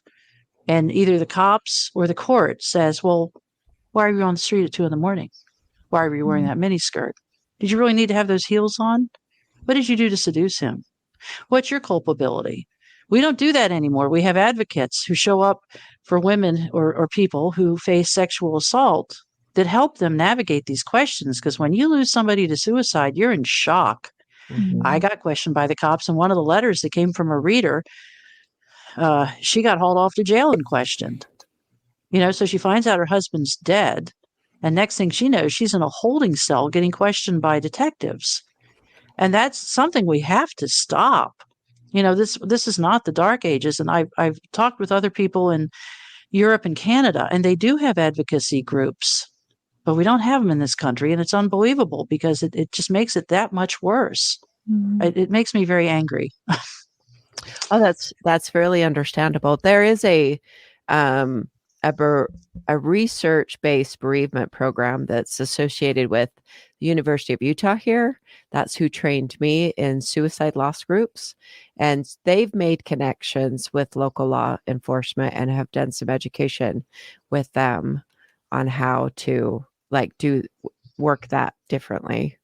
and either the cops or the court says, well, why are you on the street at 2 a.m? Why were you wearing that miniskirt? Did you really need to have those heels on? What did you do to seduce him? What's your culpability? We don't do that anymore. We have advocates who show up for women or people who face sexual assault that help them navigate these questions. Because when you lose somebody to suicide, you're in shock. I got questioned by the cops, and one of the letters that came from a reader, she got hauled off to jail and questioned. So she finds out her husband's dead, and next thing she knows, she's in a holding cell getting questioned by detectives. And that's something we have to stop. This is not the dark ages. And I've talked with other people in Europe and Canada, and they do have advocacy groups. But we don't have them in this country, and it's unbelievable because it just makes it that much worse. It makes me very angry. Oh, that's fairly understandable. There is a research-based bereavement program that's associated with the University of Utah here. That's who trained me in suicide loss groups. And they've made connections with local law enforcement and have done some education with them on how to do work that differently.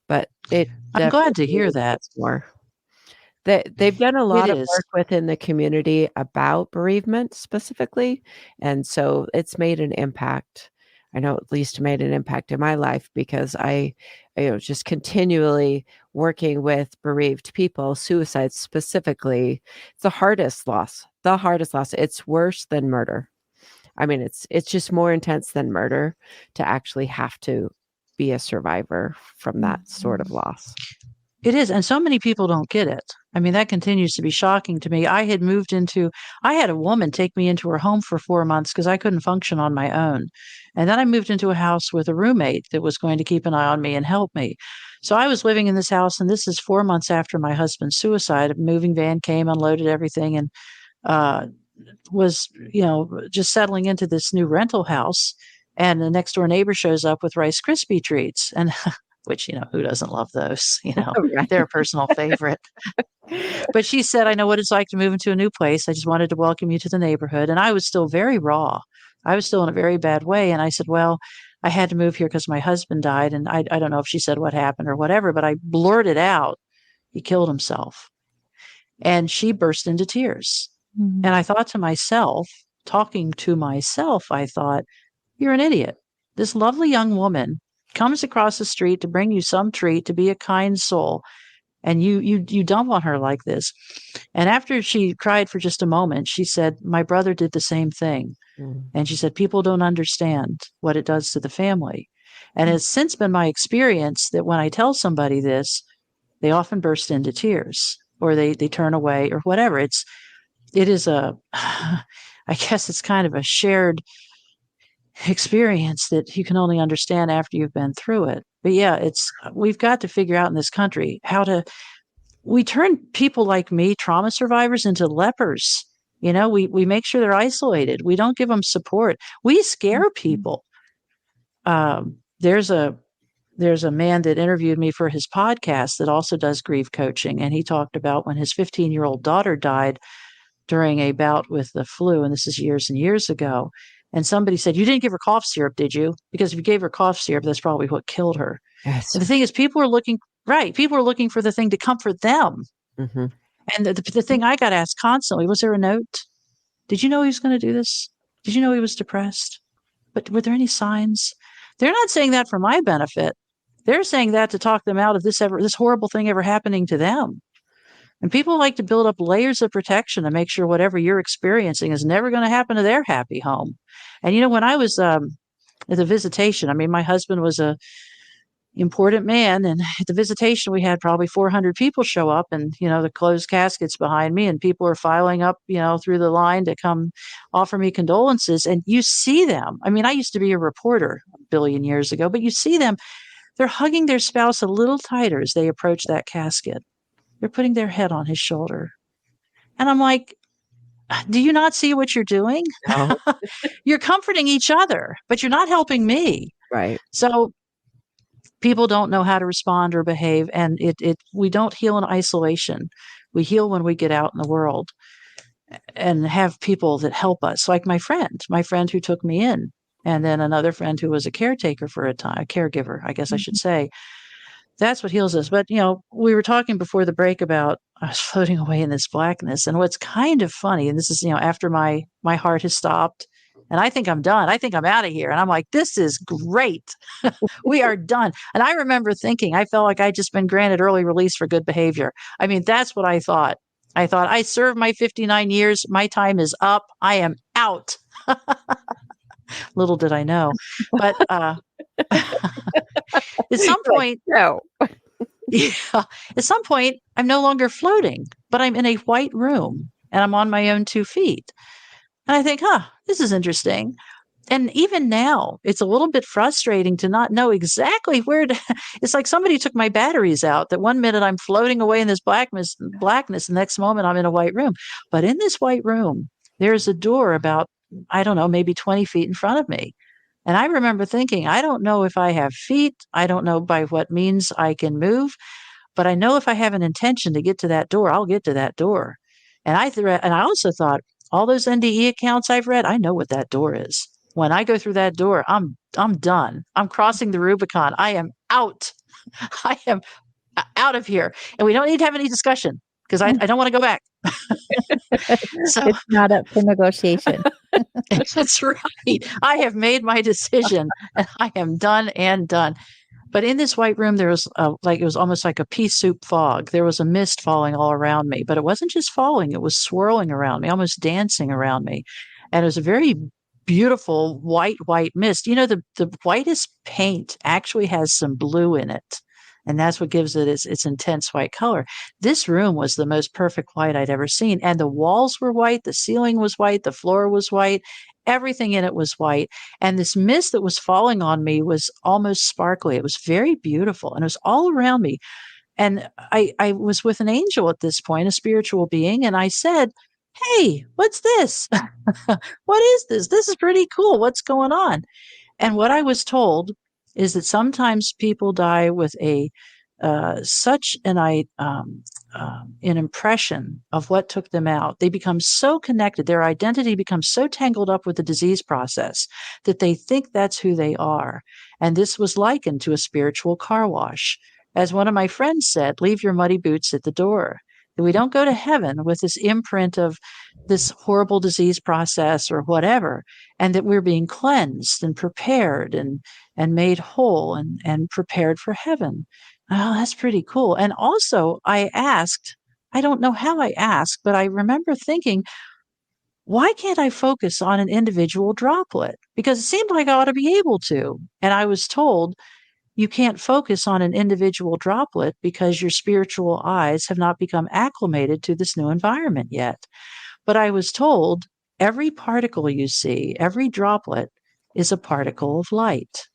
But I'm glad to hear that. More. They've done a lot of is. work within the community about bereavement specifically, and so it's made an impact. I know at least made an impact in my life because I just continually working with bereaved people, suicide specifically. It's the hardest loss. It's worse than murder. I mean, it's just more intense than murder to actually have to be a survivor from that sort of loss. It is. And so many people don't get it. I mean, that continues to be shocking to me. I had a woman take me into her home for 4 months because I couldn't function on my own. And then I moved into a house with a roommate that was going to keep an eye on me and help me. So I was living in this house, and this is 4 months after my husband's suicide. A moving van came, unloaded everything, and was, just settling into this new rental house. And the next door neighbor shows up with Rice Krispie treats. And which, who doesn't love those? Right. They're a personal favorite. But she said, I know what it's like to move into a new place. I just wanted to welcome you to the neighborhood. And I was still very raw. I was still in a very bad way. And I said, well, I had to move here because my husband died. And I don't know if she said what happened or whatever, but I blurted out, he killed himself. And she burst into tears. Mm-hmm. And I thought to myself, talking to myself, I thought, you're an idiot. This lovely young woman comes across the street to bring you some treat, to be a kind soul, and you dump on her like this. And after she cried for just a moment, she said, my brother did the same thing. And she said, people don't understand what it does to the family. And it's since been my experience that when I tell somebody this, they often burst into tears or they turn away or whatever. I guess it's kind of a shared experience that you can only understand after you've been through it. But yeah, we've got to figure out in this country we turn people like me, trauma survivors, into lepers. We make sure they're isolated. We don't give them support. We scare people. There's a man that interviewed me for his podcast that also does grief coaching. And he talked about when his 15-year-old daughter died during a bout with the flu. And this is years and years ago. And somebody said, you didn't give her cough syrup, did you? Because if you gave her cough syrup, that's probably what killed her. Yes. And the thing is, people are looking for the thing to comfort them. Mm-hmm. And the thing I got asked constantly, was there a note? Did you know he was going to do this? Did you know he was depressed? But were there any signs? They're not saying that for my benefit. They're saying that to talk them out of this horrible thing ever happening to them. And people like to build up layers of protection to make sure whatever you're experiencing is never going to happen to their happy home. And, when I was at the visitation, I mean, my husband was a important man. And at the visitation, we had probably 400 people show up and, the closed caskets behind me and people are filing up, through the line to come offer me condolences. And you see them. I mean, I used to be a reporter a billion years ago, but you see them, they're hugging their spouse a little tighter as they approach that casket. They're putting their head on his shoulder. And I'm like, do you not see what you're doing? No. You're comforting each other, but you're not helping me. Right. So people don't know how to respond or behave. And we don't heal in isolation. We heal when we get out in the world and have people that help us. Like my friend who took me in, and then another friend who was a caretaker for a time, a caregiver, I guess I should say. That's what heals us. But, we were talking before the break about I was floating away in this blackness. And what's kind of funny, and this is, after my heart has stopped and I think I'm done. I think I'm out of here. And I'm like, this is great. We are done. And I remember thinking, I felt like I'd just been granted early release for good behavior. I mean, that's what I thought. I thought I served my 59 years. My time is up. I am out. Little did I know. But at some point, no. Yeah, at some point, I'm no longer floating, but I'm in a white room and I'm on my own 2 feet. And I think, this is interesting. And even now, it's a little bit frustrating to not know exactly where to. It's like somebody took my batteries out. That 1 minute I'm floating away in this blackness. The next moment I'm in a white room. But in this white room, there's a door about, I don't know, maybe 20 feet in front of me. And I remember thinking, I don't know if I have feet. I don't know by what means I can move. But I know if I have an intention to get to that door, I'll get to that door. And I also thought, all those NDE accounts I've read, I know what that door is. when I go through that door, I'm done. I'm crossing the Rubicon. I am out. I am out of here. And we don't need to have any discussion because I don't want to go back. So it's not up for negotiation. That's right. I have made my decision and I am done and done. But in this white room, there was it was almost like a pea soup fog. There was a mist falling all around me, but it wasn't just falling. It was swirling around me, almost dancing around me. And it was a very beautiful white mist. The whitest paint actually has some blue in it. And that's what gives it its intense white color. This room was the most perfect white I'd ever seen. And the walls were white. The ceiling was white. The floor was white. Everything in it was white. And this mist that was falling on me was almost sparkly. It was very beautiful. And it was all around me. And I was with an angel at this point, a spiritual being. And I said, "Hey, what's this? What is this? This is pretty cool. What's going on?" And what I was told is that sometimes people die with such an impression of what took them out. They become so connected. Their identity becomes so tangled up with the disease process that they think that's who they are. And this was likened to a spiritual car wash. As one of my friends said, leave your muddy boots at the door. That we don't go to heaven with this imprint of this horrible disease process or whatever, and that we're being cleansed and prepared and made whole and prepared for heaven. Oh, that's pretty cool. And also I don't know how I asked, but I remember thinking, why can't I focus on an individual droplet? Because it seemed like I ought to be able to. And I was told, you can't focus on an individual droplet because your spiritual eyes have not become acclimated to this new environment yet. But I was told every particle you see, every droplet is a particle of light,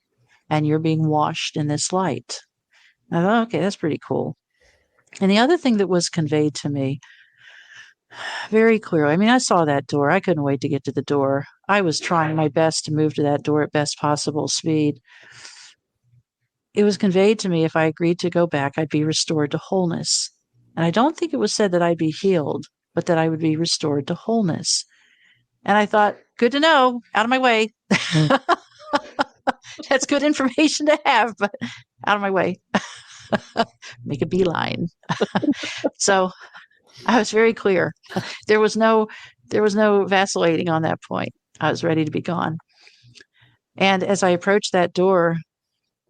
and you're being washed in this light. I thought, okay, that's pretty cool. And the other thing that was conveyed to me very clearly, I mean, I saw that door. I couldn't wait to get to the door. I was trying my best to move to that door at best possible speed. It was conveyed to me if I agreed to go back, I'd be restored to wholeness. And I don't think it was said that I'd be healed, but that I would be restored to wholeness. And I thought, good to know, out of my way. That's good information to have, but out of my way. Make a beeline. So I was very clear. There was no vacillating on that point. I was ready to be gone. And as I approached that door,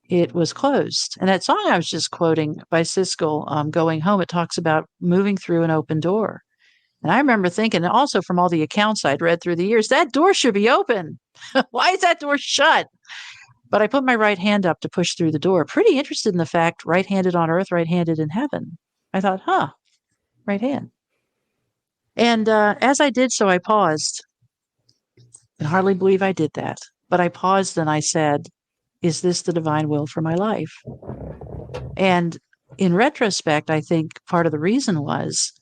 it was closed. And that song I was just quoting by Siskel, Going Home, it talks about moving through an open door. And I remember thinking, and also from all the accounts I'd read through the years, that door should be open. Why is that door shut? But I put my right hand up to push through the door, pretty interested in the fact, right-handed on earth, right-handed in heaven. I thought, right hand. And as I did so, I paused. I can hardly believe I did that. But I paused and I said, is this the divine will for my life? And in retrospect, I think part of the reason was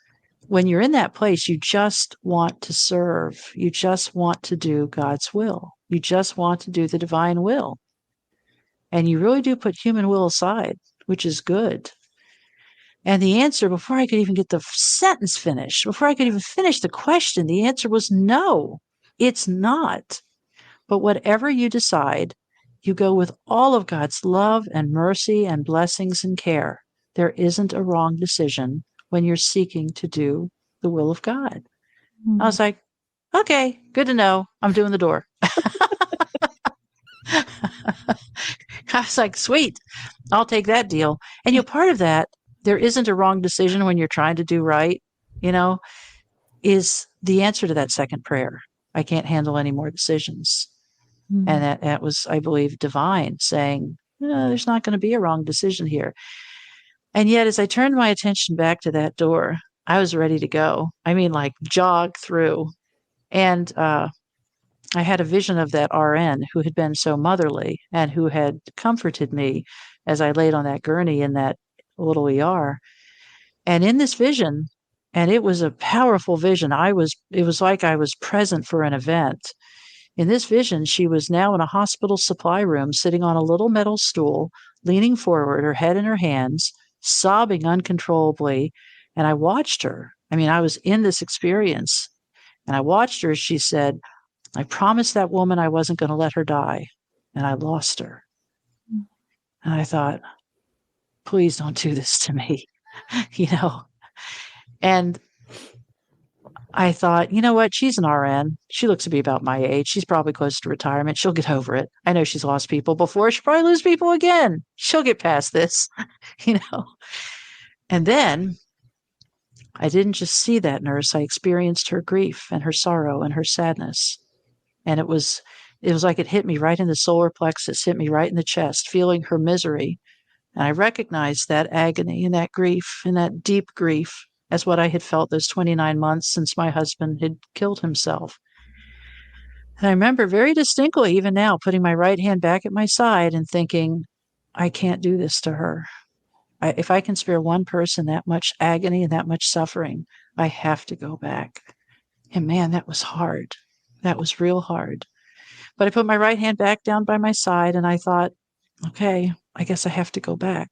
when you're in that place, you just want to serve. You just want to do God's will. You just want to do the divine will. And you really do put human will aside, which is good. And the answer, before I could even get the sentence finished, before I could even finish the question, the answer was no, it's not. But whatever you decide, you go with all of God's love and mercy and blessings and care. There isn't a wrong decision when you're seeking to do the will of God. I was like, okay, good to know. I'm doing the door. I was like, sweet, I'll take that deal. And part of that, there isn't a wrong decision when you're trying to do right, is the answer to that second prayer. I can't handle any more decisions. Mm-hmm. And that was, I believe, divine saying, no, there's not going to be a wrong decision here. And yet, as I turned my attention back to that door, I was ready to go. I mean, like jog through. And I had a vision of that RN who had been so motherly and who had comforted me as I laid on that gurney in that little ER. And in this vision, and it was a powerful vision, it was like I was present for an event. In this vision, she was now in a hospital supply room, sitting on a little metal stool, leaning forward, her head in her hands, sobbing uncontrollably. And I watched her. I mean, I was in this experience. And I watched her as she said, I promised that woman I wasn't going to let her die, and I lost her. And I thought, please don't do this to me, And I thought, you know what? She's an RN. She looks to be about my age. She's probably close to retirement. She'll get over it. I know she's lost people before. She'll probably lose people again. She'll get past this, And then I didn't just see that nurse. I experienced her grief and her sorrow and her sadness. And it was like it hit me right in the solar plexus, hit me right in the chest, feeling her misery. And I recognized that agony and that grief and that deep grief as what I had felt those 29 months since my husband had killed himself. And I remember very distinctly, even now, putting my right hand back at my side and thinking, I can't do this to her. If I can spare one person that much agony and that much suffering, I have to go back. And man, that was hard. That was real hard. But I put my right hand back down by my side and I thought, okay, I guess I have to go back.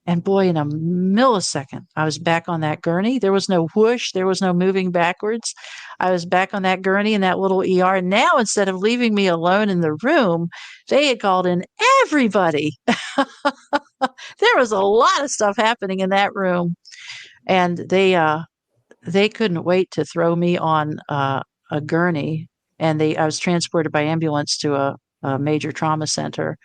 And boy, in a millisecond, I was back on that gurney. There was no whoosh. There was no moving backwards. I was back on that gurney in that little ER. And now, instead of leaving me alone in the room, they had called in everybody. There was a lot of stuff happening in that room. And they couldn't wait to throw me on a gurney. And I was transported by ambulance to a major trauma center.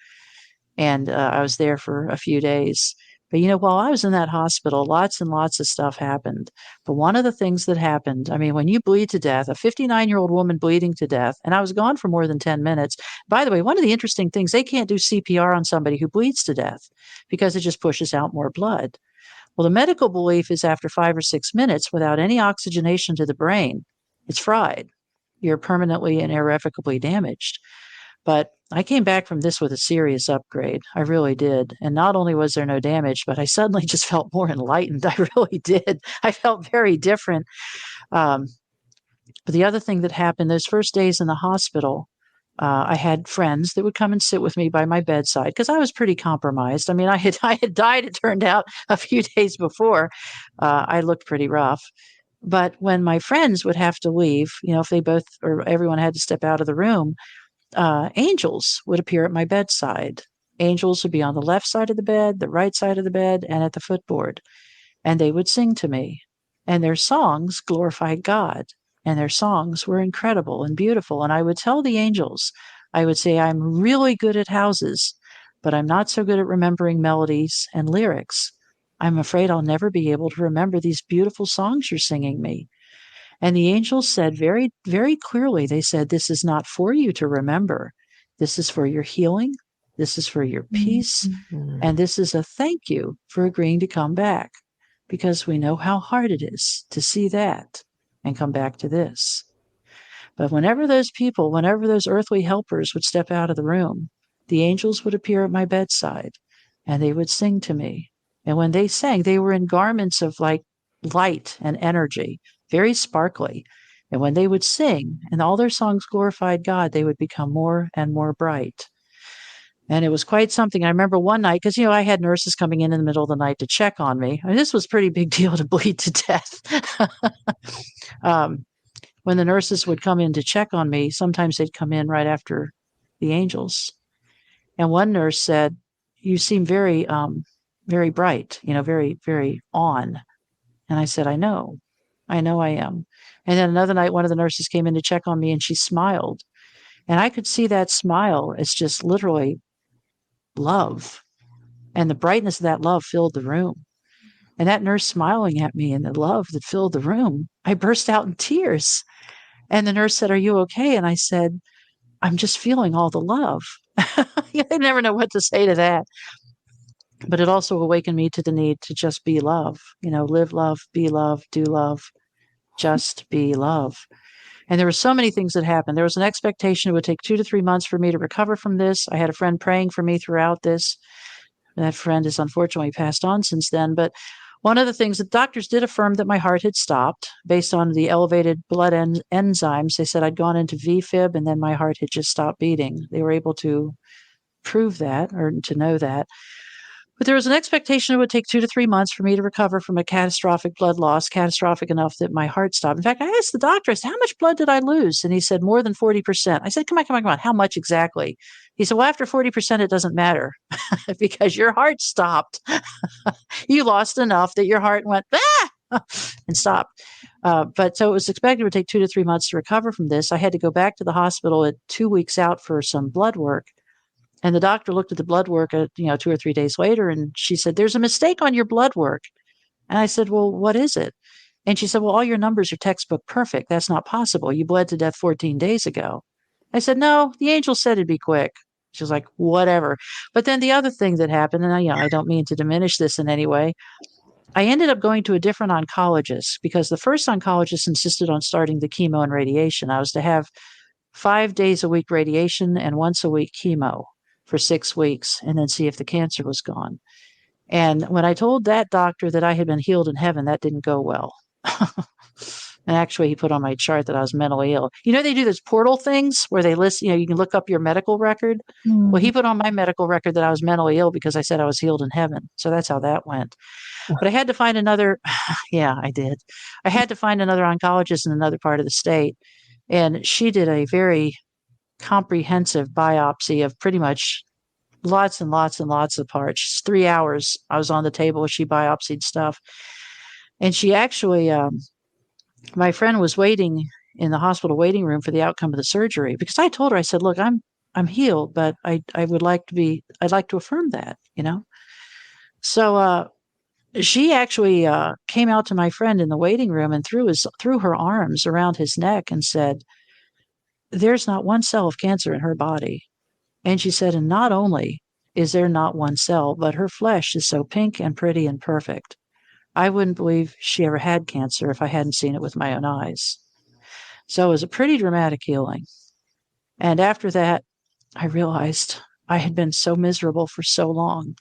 And I was there for a few days. But, while I was in that hospital, lots and lots of stuff happened. But one of the things that happened, when you bleed to death, a 59-year-old woman bleeding to death, and I was gone for more than 10 minutes. By the way, one of the interesting things, they can't do CPR on somebody who bleeds to death because it just pushes out more blood. Well, the medical belief is after 5 or 6 minutes, without any oxygenation to the brain, it's fried. You're permanently and irrevocably damaged. But I came back from this with a serious upgrade. I really did. And not only was there no damage, but I suddenly just felt more enlightened. I really did. I felt very different. But the other thing that happened, those first days in the hospital, I had friends that would come and sit with me by my bedside because I was pretty compromised. I had died, it turned out, a few days before. I looked pretty rough. But when my friends would have to leave, if they both or everyone had to step out of the room, angels would appear at my bedside. Angels would be on the left side of the bed, the right side of the bed, and at the footboard. And they would sing to me. And their songs glorified God. And their songs were incredible and beautiful. And I would tell the angels, I would say, I'm really good at houses, but I'm not so good at remembering melodies and lyrics. I'm afraid I'll never be able to remember these beautiful songs you're singing me. And the angels said very, very clearly, they said, this is not for you to remember. This is for your healing. This is for your peace. Mm-hmm. And this is a thank you for agreeing to come back, because we know how hard it is to see that and come back to this. But whenever those earthly helpers would step out of the room, the angels would appear at my bedside and they would sing to me. And when they sang, they were in garments of like light and energy, very sparkly. And when they would sing and all their songs glorified God, they would become more and more bright. And it was quite something. I remember one night, because, I had nurses coming in the middle of the night to check on me. This was a pretty big deal to bleed to death. When the nurses would come in to check on me, sometimes they'd come in right after the angels. And one nurse said, you seem very, very bright, very, very on. And I said, I know I am. And then another night, one of the nurses came in to check on me and she smiled. And I could see that smile as just literally love. And the brightness of that love filled the room. And that nurse smiling at me and the love that filled the room, I burst out in tears. And the nurse said, are you okay? And I said, I'm just feeling all the love. They never know what to say to that. But it also awakened me to the need to just be love, live love, be love, do love, just be love. And there were so many things that happened. There was an expectation it would take 2 to 3 months for me to recover from this. I had a friend praying for me throughout this. That friend has unfortunately passed on since then. But one of the things that doctors did affirm that my heart had stopped based on the elevated blood enzymes. They said I'd gone into VFib and then my heart had just stopped beating. They were able to prove that or to know that. But there was an expectation it would take 2 to 3 months for me to recover from a catastrophic blood loss, catastrophic enough that my heart stopped. In fact, I asked the doctor, I said, how much blood did I lose? And he said, more than 40%. I said, come on. How much exactly? He said, well, after 40%, it doesn't matter because your heart stopped. You lost enough that your heart went, and stopped. But so it was expected it would take 2 to 3 months to recover from this. I had to go back to the hospital at 2 weeks out for some blood work. And the doctor looked at the blood work, 2 or 3 days later, and she said, there's a mistake on your blood work. And I said, well, what is it? And she said, well, all your numbers are textbook perfect. That's not possible. You bled to death 14 days ago. I said, no, the angel said it'd be quick. She was like, whatever. But then the other thing that happened, and I don't mean to diminish this in any way, I ended up going to a different oncologist because the first oncologist insisted on starting the chemo and radiation. I was to have 5 days a week radiation and once a week chemo for 6 weeks and then see if the cancer was gone. And when I told that doctor that I had been healed in heaven, that didn't go well. And actually, he put on my chart that I was mentally ill. They do those portal things where they list, you can look up your medical record. Well, he put on my medical record that I was mentally ill because I said I was healed in heaven. So that's how that went. But I had to find another. Yeah, I did. I had to find another oncologist in another part of the state. And she did a very comprehensive biopsy of pretty much lots and lots and lots of parts. 3 hours I was on the table. She biopsied stuff. And she actually, my friend was waiting in the hospital waiting room for the outcome of the surgery because I told her, I said, look, I'm healed, but I'd like to affirm that, So she actually came out to my friend in the waiting room and threw her arms around his neck and said, there's not one cell of cancer in her body. And she said, and not only is there not one cell, but her flesh is so pink and pretty and perfect. I wouldn't believe she ever had cancer if I hadn't seen it with my own eyes. So it was a pretty dramatic healing. And after that, I realized I had been so miserable for so long.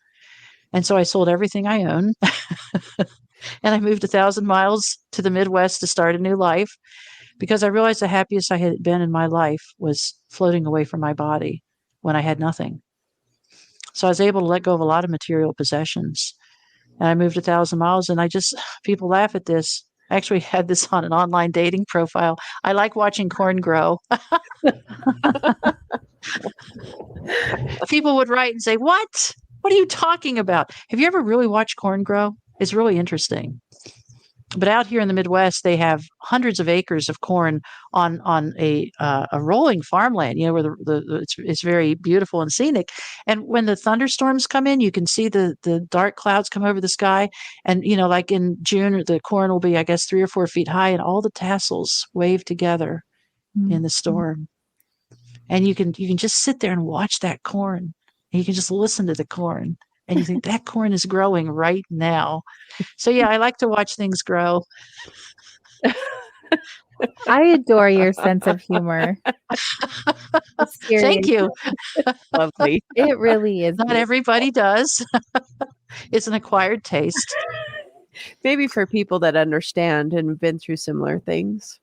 And so I sold everything I own. And I moved 1,000 miles to the Midwest to start a new life because I realized the happiest I had been in my life was floating away from my body when I had nothing. So I was able to let go of a lot of material possessions. And I moved 1,000 miles, and people laugh at this. I actually had this on an online dating profile. I like watching corn grow. People would write and say, what? What are you talking about? Have you ever really watched corn grow? It's really interesting. But out here in the Midwest, they have hundreds of acres of corn on a rolling farmland, where it's very beautiful and scenic. And when the thunderstorms come in, you can see the dark clouds come over the sky. And, like in June, the corn will be, I guess, 3 or 4 feet high, and all the tassels wave together in the storm. And you can just sit there and watch that corn. And you can just listen to the corn. And you think that corn is growing right now. So, yeah, I like to watch things grow. I adore your sense of humor. Thank you. Lovely. It really is. Not everybody does. It's an acquired taste. Maybe for people that understand and have been through similar things.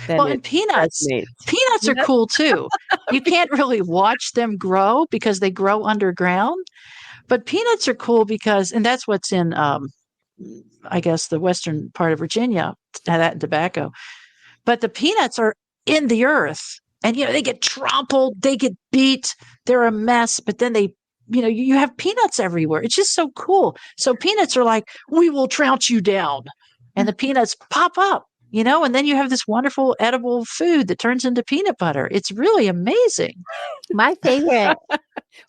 Well, and peanuts. Peanuts are cool too. You can't really watch them grow because they grow underground. But peanuts are cool because, and that's what's in, I guess, the western part of Virginia, that and tobacco. But the peanuts are in the earth. And, they get trampled, they get beat, they're a mess. But then you have peanuts everywhere. It's just so cool. So peanuts are like, we will trounce you down. And the peanuts pop up. And then you have this wonderful edible food that turns into peanut butter. It's really amazing. My favorite.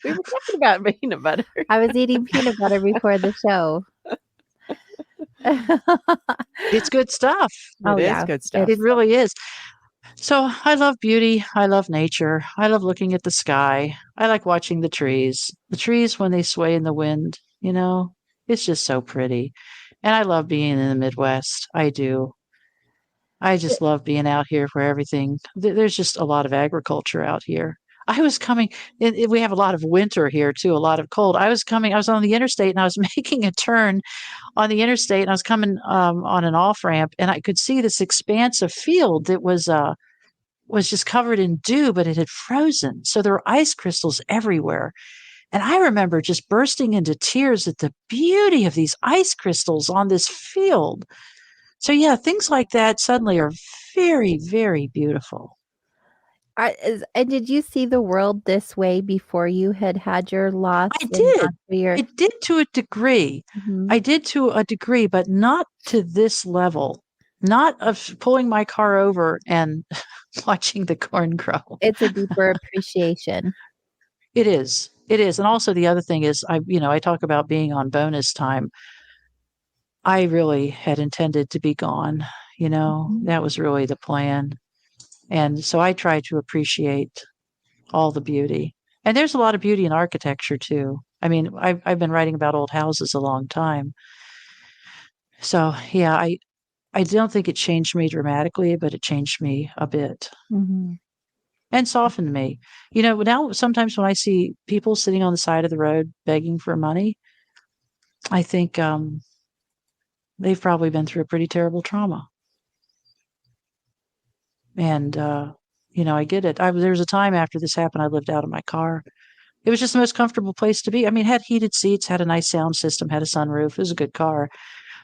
We were talking about peanut butter. I was eating peanut butter before the show. It's good stuff. It is good stuff. It really is. So I love beauty. I love nature. I love looking at the sky. I like watching the trees. The trees when they sway in the wind, it's just so pretty. And I love being in the Midwest. I do. I just love being out here where there's just a lot of agriculture out here. I was coming, we have a lot of winter here too, a lot of cold. I was on the interstate and I was making a turn on the interstate and I was coming on an off ramp and I could see this expanse of field that was just covered in dew, but it had frozen. So there were ice crystals everywhere. And I remember just bursting into tears at the beauty of these ice crystals on this field. So yeah, things like that suddenly are very, very beautiful. And did you see the world this way before you had your loss? I did. I did to a degree. Mhm. I did to a degree, but not to this level. Not of pulling my car over and watching the corn grow. It's a deeper appreciation. It is. It is. And also the other thing is I talk about being on bonus time. I really had intended to be gone, That was really the plan. And so I try to appreciate all the beauty. And there's a lot of beauty in architecture too. I mean, I've been writing about old houses a long time. So yeah, I don't think it changed me dramatically, but it changed me a bit. Mm-hmm. And softened me. Now sometimes when I see people sitting on the side of the road begging for money, I think they've probably been through a pretty terrible trauma. And I get it. There was a time after this happened, I lived out of my car. It was just the most comfortable place to be. I mean, it had heated seats, had a nice sound system, had a sunroof. It was a good car,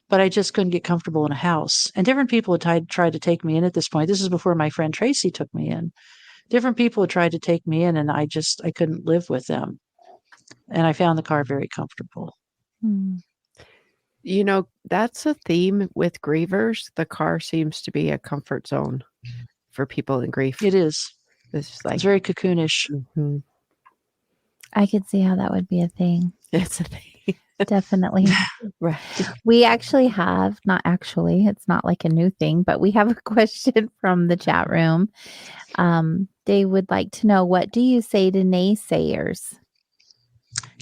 but I just couldn't get comfortable in a house. And different people had tried to take me in at this point. This is before my friend Tracy took me in. Different people had tried to take me in, and I couldn't live with them. And I found the car very comfortable. Mm. That's a theme with grievers. The car seems to be a comfort zone for people in grief. It is. It's very cocoonish. Mm-hmm. I could see how that would be a thing. It's a thing. Definitely. Right. We actually have, it's not like a new thing, but we have a question from the chat room. They would like to know, what do you say to naysayers?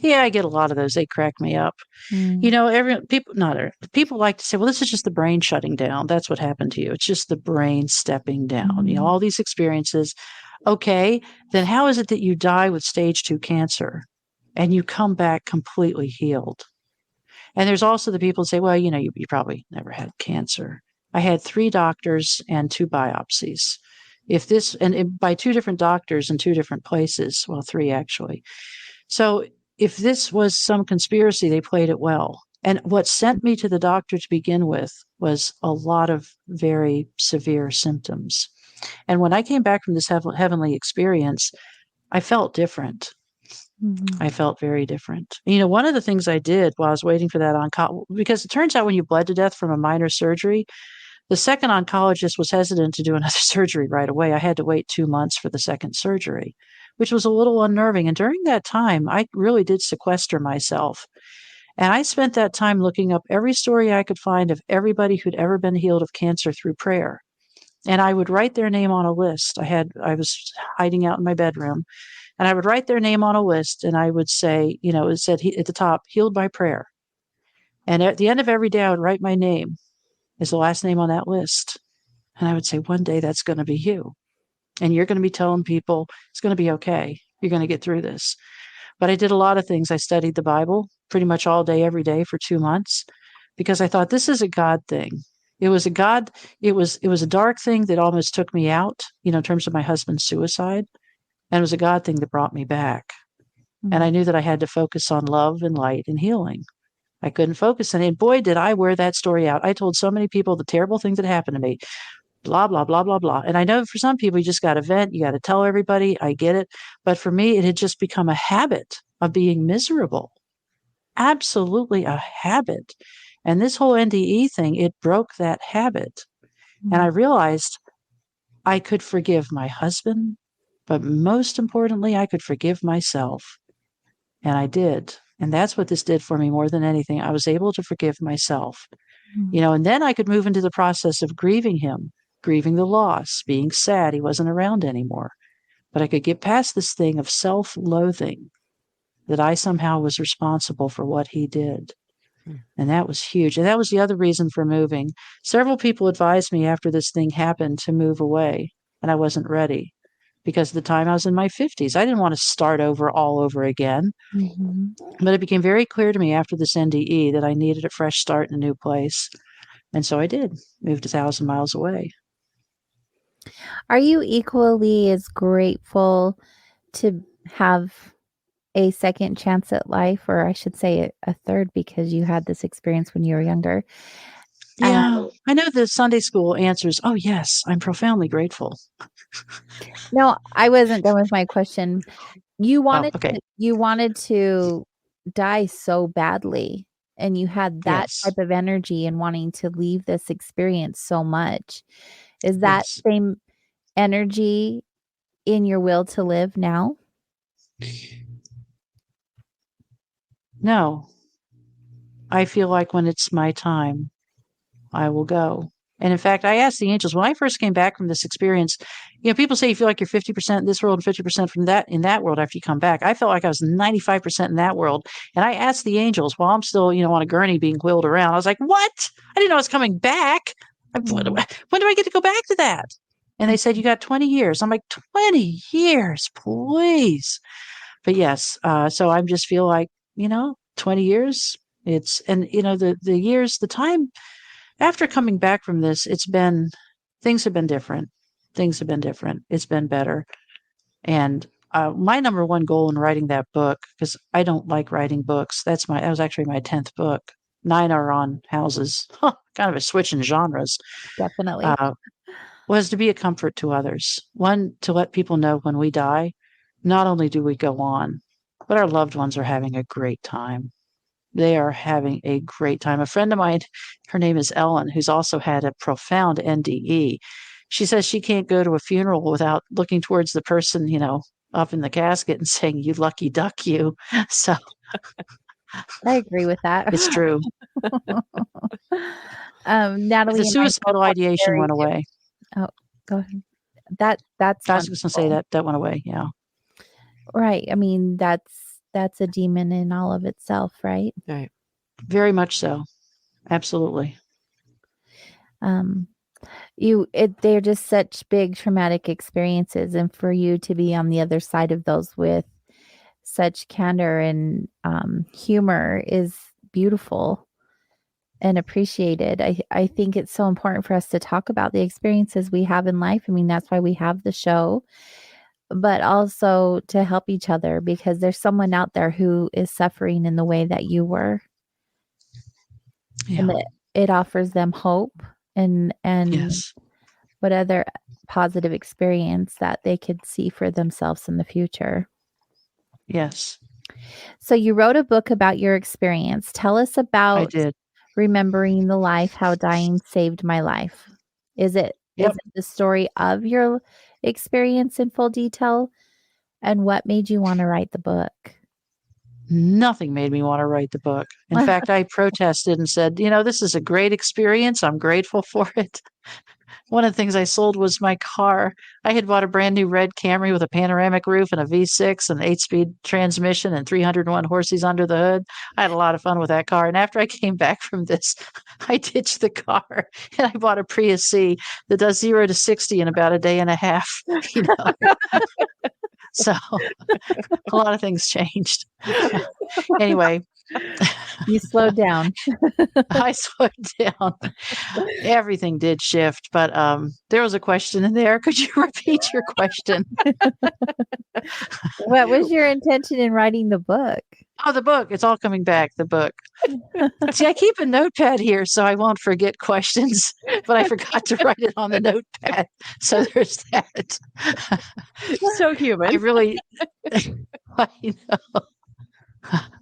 Yeah, I get a lot of those. They crack me up. People like to say, well, this is just the brain shutting down. That's what happened to you. It's just the brain stepping down. All these experiences. Okay, then how is it that you die with stage 2 cancer and you come back completely healed? And there's also the people who say, well, you probably never had cancer. I had 3 doctors and 2 biopsies. By 2 different doctors in 2 different places, well, 3 actually. So if this was some conspiracy, they played it well. And what sent me to the doctor to begin with was a lot of very severe symptoms. And when I came back from this heavenly experience, I felt different. Mm-hmm. I felt very different. One of the things I did while I was waiting for that because it turns out when you bled to death from a minor surgery, the second oncologist was hesitant to do another surgery right away. I had to wait 2 months for the second surgery, which was a little unnerving. And during that time, I really did sequester myself. And I spent that time looking up every story I could find of everybody who'd ever been healed of cancer through prayer. And I would write their name on a list. I was hiding out in my bedroom, and I would write their name on a list, and I would say, it said at the top, healed by prayer. And at the end of every day, I would write my name as the last name on that list. And I would say, one day that's going to be you. And you're going to be telling people it's going to be okay. You're going to get through this. But I did a lot of things. I studied the Bible pretty much all day, every day for 2 months, because I thought this is a God thing. It was a dark thing that almost took me out, in terms of my husband's suicide. And it was a God thing that brought me back. Mm-hmm. And I knew that I had to focus on love and light and healing. I couldn't focus on it. And boy, did I wear that story out. I told so many people the terrible thing that happened to me, blah, blah, blah, blah, blah. And I know for some people, you just got to vent. You got to tell everybody. I get it. But for me, it had just become a habit of being miserable. Absolutely a habit. And this whole NDE thing, it broke that habit. Mm-hmm. And I realized I could forgive my husband, but most importantly, I could forgive myself. And I did. And that's what this did for me more than anything. I was able to forgive myself, and then I could move into the process of grieving him, grieving the loss, being sad he wasn't around anymore. But I could get past this thing of self-loathing that I somehow was responsible for what he did. And that was huge. And that was the other reason for moving. Several people advised me after this thing happened to move away, and I wasn't ready. Because at the time I was in my 50s. I didn't want to start over all over again. Mm-hmm. But it became very clear to me after this NDE that I needed a fresh start in a new place. And so I did. Moved 1,000 miles away. Are you equally as grateful to have a second chance at life, or I should say a third, because you had this experience when you were younger. Yeah, I know the Sunday school answers, oh, yes, I'm profoundly grateful. No, I wasn't done with my question. You wanted okay. you wanted to die so badly, and you had that Yes. type of energy and wanting to leave this experience so much. Is that Yes. same energy in your will to live now? No. I feel like when it's my time, I will go. And in fact, I asked the angels when I first came back from this experience, people say you feel like you're 50% in this world and 50% from that in that world after you come back. I felt like I was 95% in that world. And I asked the angels while I'm still, on a gurney being wheeled around. I was like, what? I didn't know I was coming back. When do I get to go back to that? And they said, you got 20 years. I'm like, 20 years, please. But yes, so I just feel like, 20 years, the years, the time after coming back from this, things have been different. Things have been different. It's been better. And my number one goal in writing that book, because I don't like writing books. That was actually my 10th book. 9 are on houses. Kind of a switch in genres. Definitely. Was to be a comfort to others. One, to let people know when we die, not only do we go on, but our loved ones are having a great time. They are having a great time. A friend of mine, her name is Ellen, who's also had a profound NDE. She says she can't go to a funeral without looking towards the person, up in the casket and saying, "You lucky duck, you." So I agree with that. it's true. Natalie, the suicidal ideation went away. Oh, go ahead. That's I was just going to say that went away. Yeah. Right. I mean, that's a demon in all of itself, right? Right. Very much so. Absolutely. They're just such big traumatic experiences, and for you to be on the other side of those with such candor and humor is beautiful and appreciated. I think it's so important for us to talk about the experiences we have in life. I mean, that's why we have the show, but also to help each other, because there's someone out there who is suffering in the way that you were. Yeah. And it offers them hope and yes. what other positive experience that they could see for themselves in the future. Yes. So you wrote a book about your experience. Tell us about I did. Remembering the Life, How Dying Saved My Life. Is it the story of your experience in full detail? And what made you want to write the book? Nothing made me want to write the book. In fact, I protested and said, this is a great experience. I'm grateful for it. One of the things I sold was my car. I had bought a brand new red Camry with a panoramic roof and a V6 and 8-speed transmission and 301 horses under the hood. I had a lot of fun with that car. And after I came back from this, I ditched the car and I bought a Prius C that does 0 to 60 in about a day and a half. So a lot of things changed. Anyway. You slowed down. I slowed down. Everything did shift, but there was a question in there. Could you repeat your question? What was your intention in writing the book? Oh, the book. It's all coming back, the book. See, I keep a notepad here so I won't forget questions, but I forgot to write it on the notepad. So there's that. So human. I know.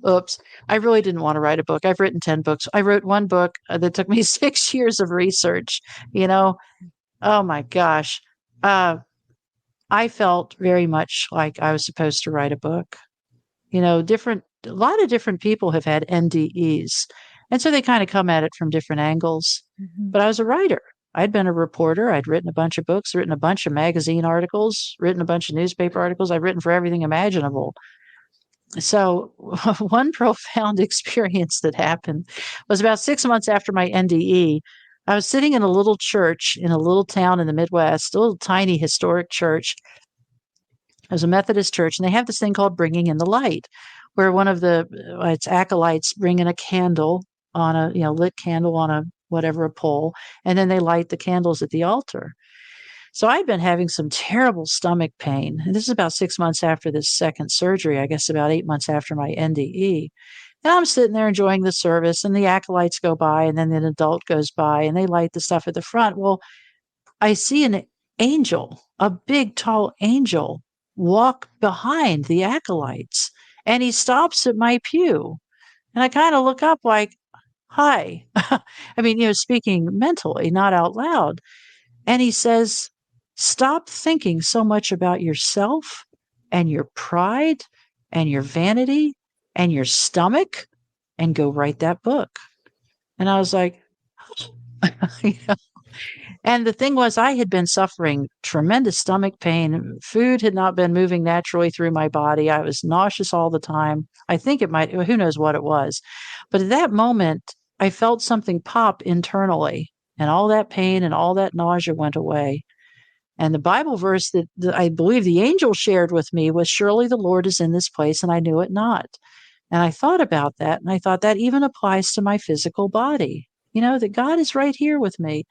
Oops. I really didn't want to write a book. I've written 10 books. I wrote one book that took me 6 years of research. Oh my gosh. I felt very much like I was supposed to write a book. A lot of different people have had NDEs. And so they kind of come at it from different angles. Mm-hmm. But I was a writer. I'd been a reporter. I'd written a bunch of books, written a bunch of magazine articles, written a bunch of newspaper articles. I'd written for everything imaginable. So one profound experience that happened was about 6 months after my NDE. I was sitting in a little church in a little town in the Midwest, a little tiny historic church. It was a Methodist church, and they have this thing called Bringing in the Light, where one of its acolytes bring in a candle on a lit candle on a pole, and then they light the candles at the altar. So I'd been having some terrible stomach pain. And this is about 6 months after this second surgery, I guess about 8 months after my NDE. And I'm sitting there enjoying the service, and the acolytes go by, and then an adult goes by, and they light the stuff at the front. Well, I see an angel, a big, tall angel, walk behind the acolytes, and he stops at my pew. And I kind of look up like, hi. I mean, speaking mentally, not out loud. And he says, stop thinking so much about yourself and your pride and your vanity and your stomach and go write that book. And I was like, And the thing was, I had been suffering tremendous stomach pain. Food had not been moving naturally through my body. I was nauseous all the time. I think it might, who knows what it was. But at that moment, I felt something pop internally, and all that pain and all that nausea went away. And the Bible verse that I believe the angel shared with me was, surely the Lord is in this place, and I knew it not. And I thought about that, and I thought that even applies to my physical body, that God is right here with me.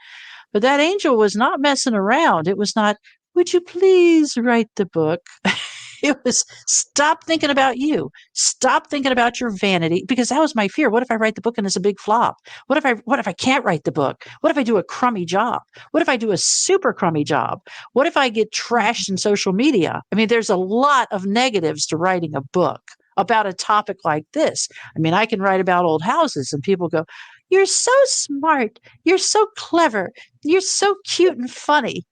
But that angel was not messing around. It was not, would you please write the book? It was, stop thinking about you. Stop thinking about your vanity, because that was my fear. What if I write the book and it's a big flop? What if I can't write the book? What if I do a crummy job? What if I do a super crummy job? What if I get trashed in social media? I mean, there's a lot of negatives to writing a book about a topic like this. I mean, I can write about old houses and people go, you're so smart. You're so clever. You're so cute and funny,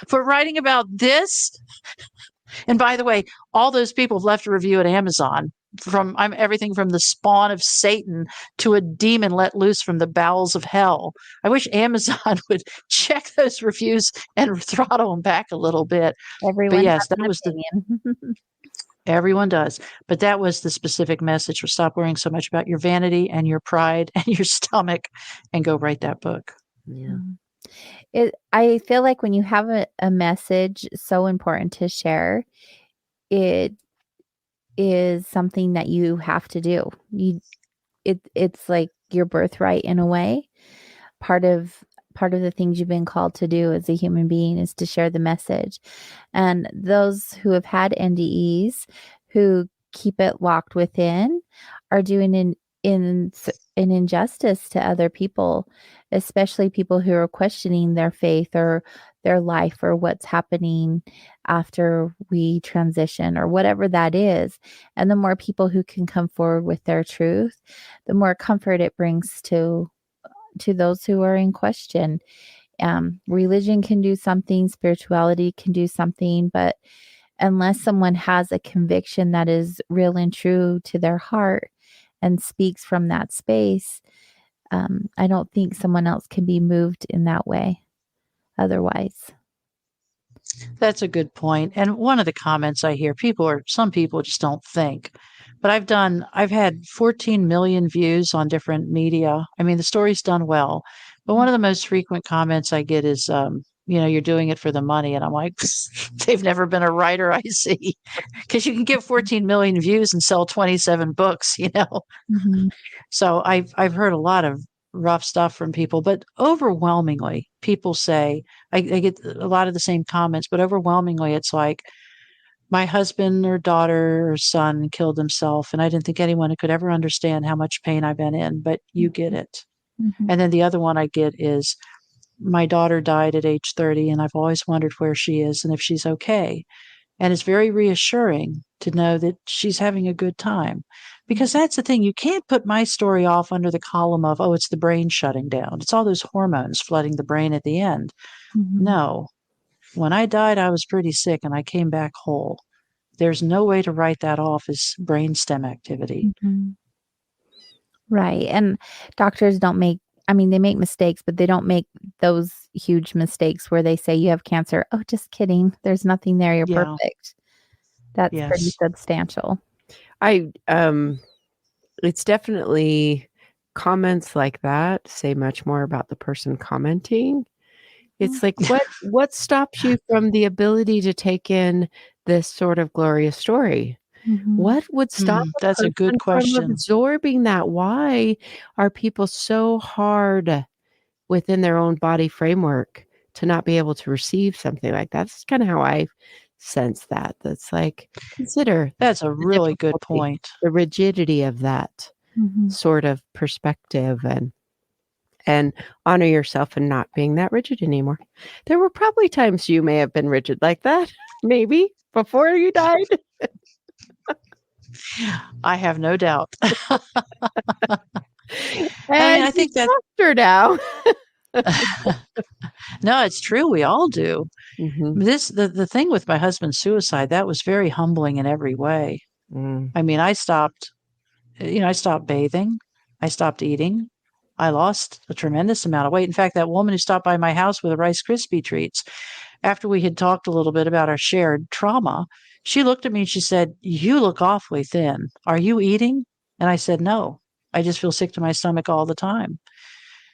for writing about this. And by the way, all those people have left a review at Amazon I'm everything from the spawn of Satan to a demon let loose from the bowels of hell. I wish Amazon would check those reviews and throttle them back a little bit. Everyone but yes, has that an was opinion. Everyone does. But that was the specific message, was stop worrying so much about your vanity and your pride and your stomach and go write that book. Yeah. I feel like when you have a message so important to share, it is something that you have to do. It's like your birthright in a way. Part of the things you've been called to do as a human being is to share the message. And those who have had NDEs, who keep it locked within, are doing an injustice to other people, especially people who are questioning their faith or their life or what's happening after we transition or whatever that is. And the more people who can come forward with their truth, the more comfort it brings to those who are in question. Religion can do something, spirituality can do something, but unless someone has a conviction that is real and true to their heart and speaks from that space, I don't think someone else can be moved in that way otherwise. That's a good point. And one of the comments I hear, some people just don't think. But I've had 14 million views on different media. I mean, the story's done well. But one of the most frequent comments I get is, you're doing it for the money. And I'm like, they've never been a writer, I see. Because you can get 14 million views and sell 27 books, Mm-hmm. So I've heard a lot of rough stuff from people, but overwhelmingly people say, I get a lot of the same comments, but overwhelmingly it's like, my husband or daughter or son killed himself, and I didn't think anyone could ever understand how much pain I've been in, but you get it. Mm-hmm. And then the other one I get is, my daughter died at age 30, and I've always wondered where she is and if she's okay. And it's very reassuring to know that she's having a good time. Because that's the thing, you can't put my story off under the column of, oh, it's the brain shutting down. It's all those hormones flooding the brain at the end. Mm-hmm. No. When I died, I was pretty sick and I came back whole. There's no way to write that off as brainstem activity. Mm-hmm. Right. And doctors don't make, they make mistakes, but they don't make those huge mistakes where they say you have cancer. Oh, just kidding. There's nothing there. You're perfect. That's pretty substantial. It's definitely comments like that say much more about the person commenting. It's like, what stops you from the ability to take in this sort of glorious story? Mm-hmm. What would stop that's a good question from absorbing that? Why are people so hard within their own body framework to not be able to receive something like that. That's kind of how I sense that. That's like, consider That's a really good point. The rigidity of that sort of perspective, and honor yourself in not being that rigid anymore. There were probably times you may have been rigid like that, maybe before you died. I have no doubt. And I think that's softer now. No, it's true. We all do. The thing with my husband's suicide, that was very humbling in every way. I mean, I stopped bathing. I stopped eating. I lost a tremendous amount of weight. In fact, that woman who stopped by my house with the Rice Krispie treats, after we had talked a little bit about our shared trauma, she looked at me and she said, "You look awfully thin. Are you eating?" And I said, "No, I just feel sick to my stomach all the time."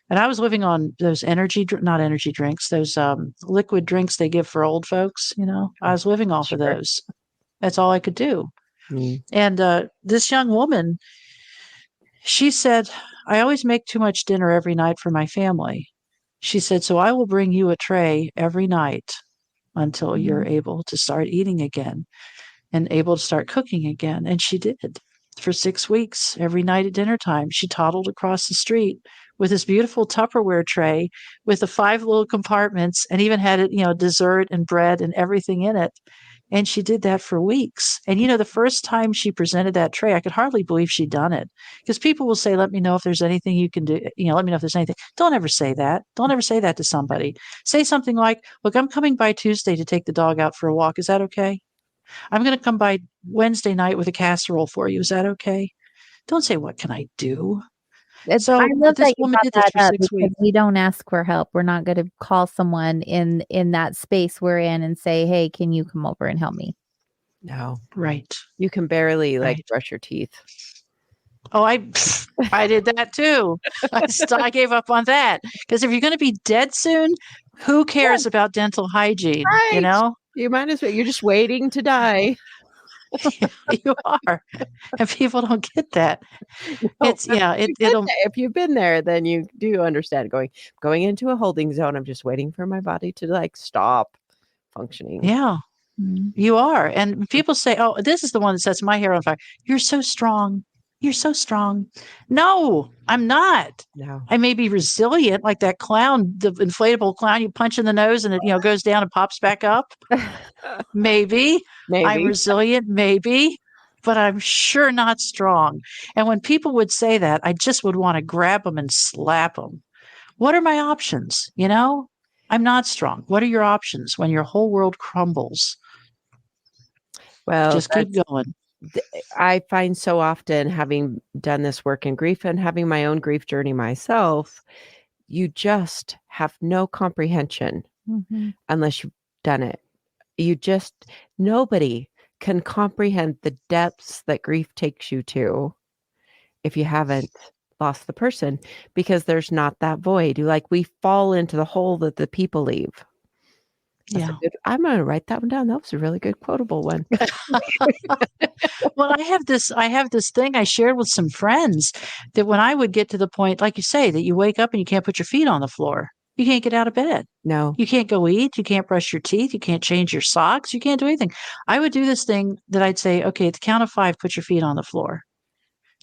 And I was living on those not energy drinks, those liquid drinks they give for old folks. I was living off of those. That's all I could do. And this young woman, she said, "I always make too much dinner every night for my family." She said, "So I will bring you a tray every night until you're able to start eating again and able to start cooking again." And she did. For 6 weeks, every night at dinner time, she toddled across the street with this beautiful Tupperware tray with the 5 little compartments, and even had it, dessert and bread and everything in it. And she did that for weeks. And, the first time she presented that tray, I could hardly believe she'd done it, because people will say, "Let me know if there's anything you can do. Let me know if there's anything." Don't ever say that. Don't ever say that to somebody. Say something like, "Look, I'm coming by Tuesday to take the dog out for a walk. Is that okay? I'm going to come by Wednesday night with a casserole for you. Is that okay?" Don't say, "What can I do?" So I love this that you woman brought did this that for up, 6 because weeks. we don't ask for help. We're not going to call someone in that space we're in and say, "Hey, can you come over and help me?" No. Right. You can barely brush your teeth. Oh, I did that too. I gave up on that, because if you're going to be dead soon, who cares about dental hygiene? Right. You might as well. You're just waiting to die. You are. And people don't get that. If you've been there, then you do understand going into a holding zone. I'm just waiting for my body to stop functioning. Yeah, you are. And people say, "Oh, this is the one that sets my hair on fire. You're so strong. You're so strong." No, I'm not. No. I may be resilient, like that clown, the inflatable clown you punch in the nose and it goes down and pops back up. Maybe. I'm resilient, maybe, but I'm sure not strong. And when people would say that, I just would want to grab them and slap them. What are my options? I'm not strong. What are your options when your whole world crumbles? Well, just keep going. I find so often, having done this work in grief and having my own grief journey myself, you just have no comprehension unless you've done it. Nobody can comprehend the depths that grief takes you to if you haven't lost the person, because there's not that void. We fall into the hole that the people leave. I'm going to write that one down. That was a really good quotable one. Well, I have this thing I shared with some friends, that when I would get to the point, like you say, that you wake up and you can't put your feet on the floor, you can't get out of bed. No. You can't go eat. You can't brush your teeth. You can't change your socks. You can't do anything. I would do this thing that I'd say, "Okay, at the count of 5, put your feet on the floor."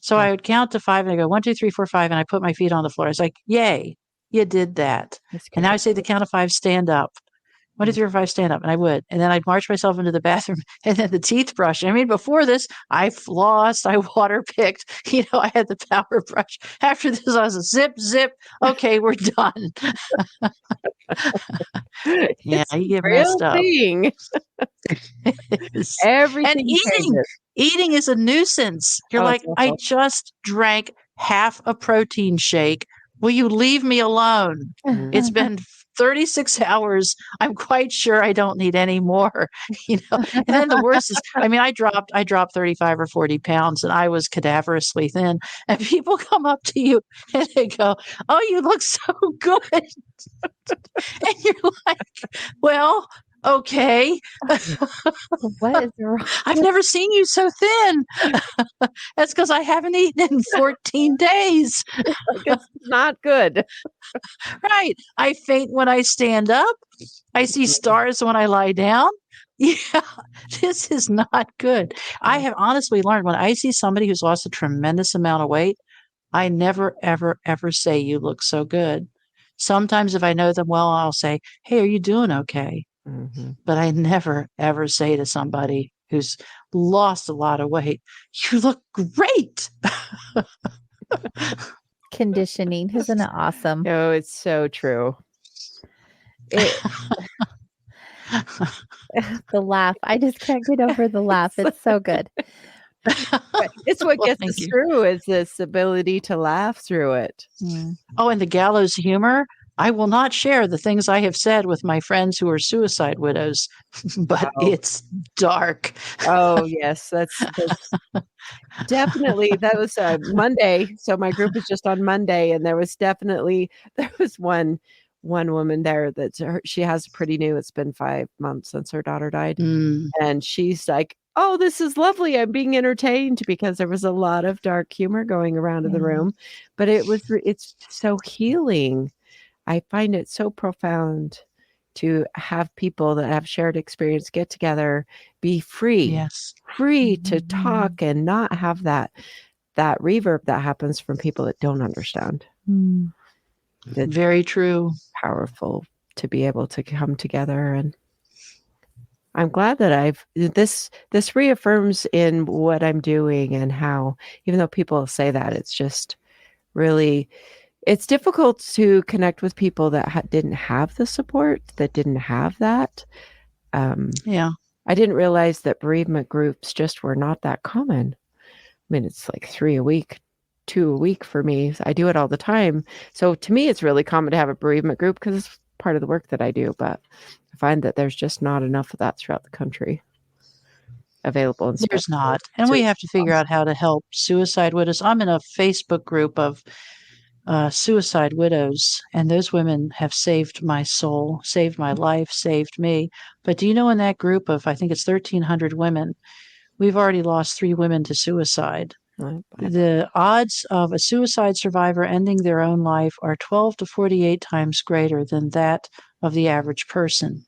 So I would count to 5 and I go 1, 2, 3, 4, 5, and I put my feet on the floor. It's like, "Yay, you did that." And now I say the count of 5, stand up. 1, 2, 3, 4, 5, stand up. And I would. And then I'd march myself into the bathroom, and then the teeth brush. I mean, before this, I flossed, I water picked, I had the power brush. After this, I was a zip, zip. Okay, we're done. Yeah, you get messed up. Everything. And eating is a nuisance. You're like, "I just drank half a protein shake. Will you leave me alone? It's been 36 hours. I'm quite sure I don't need any more." And then the worst is, I dropped 35 or 40 pounds, and I was cadaverously thin. And people come up to you and they go, "Oh, you look so good." And you're like, "Well, Okay. What is wrong? I've never seen you so thin. That's because I haven't eaten in 14 days. It's not good. Right. I faint when I stand up. I see stars when I lie down. Yeah, this is not good. I have honestly learned when I see somebody who's lost a tremendous amount of weight, I never, ever, ever say, you look so good. Sometimes if I know them well, I'll say, hey, are you doing okay? Mm-hmm. But I never, ever say to somebody who's lost a lot of weight, you look great. Conditioning. Isn't it awesome? Oh, it's so true. The laugh. I just can't get over the laugh. It's so good. It's what gets us through is this ability to laugh through it. Oh, and the gallows humor. I will not share the things I have said with my friends who are suicide widows, but it's dark. Oh, yes. That's definitely, that was Monday. So my group was just on Monday, and there was one woman there she has pretty new. It's been 5 months since her daughter died. And she's like, oh, this is lovely. I'm being entertained, because there was a lot of dark humor going around in the room, but it's so healing. I find it so profound to have people that have shared experience get together, be free, free to talk and not have that reverb that happens from people that don't understand. It's very true. Powerful to be able to come together. And I'm glad that this reaffirms in what I'm doing, and how, even though people say that, it's just really, it's difficult to connect with people that didn't have the support, that didn't have that. I didn't realize that bereavement groups just were not that common. I mean, it's like 3 a week, 2 a week for me. I do it all the time. So to me, it's really common to have a bereavement group because it's part of the work that I do. But I find that there's just not enough of that throughout the country available. There's not. And we have to figure out how to help suicide widows. I'm in a Facebook group of suicide widows, and those women have saved my soul, saved my life, saved me. But do you know, in that group of, I think it's 1,300 women, we've already lost 3 women to suicide. The odds of a suicide survivor ending their own life are 12 to 48 times greater than that of the average person.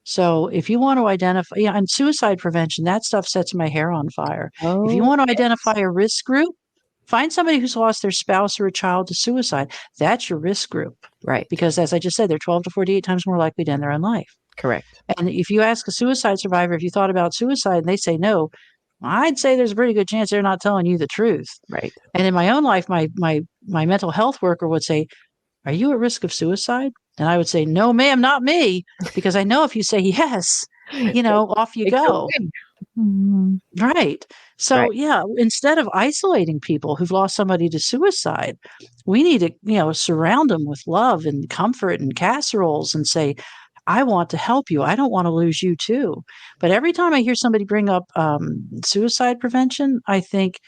So if you want to identify, and suicide prevention, that stuff sets my hair on fire. If you want to identify a risk group, find somebody who's lost their spouse or a child to suicide. That's your risk group. Right. Because as I just said, they're 12 to 48 times more likely to end their own life. Correct. And if you ask a suicide survivor if you thought about suicide and they say no, I'd say there's a pretty good chance they're not telling you the truth. Right. And in my own life, my mental health worker would say, are you at risk of suicide? And I would say, no, ma'am, not me. Because I know if you say yes, off you go. Right. So, instead of isolating people who've lost somebody to suicide, we need to, surround them with love and comfort and casseroles and say, I want to help you. I don't want to lose you too. But every time I hear somebody bring up suicide prevention, I think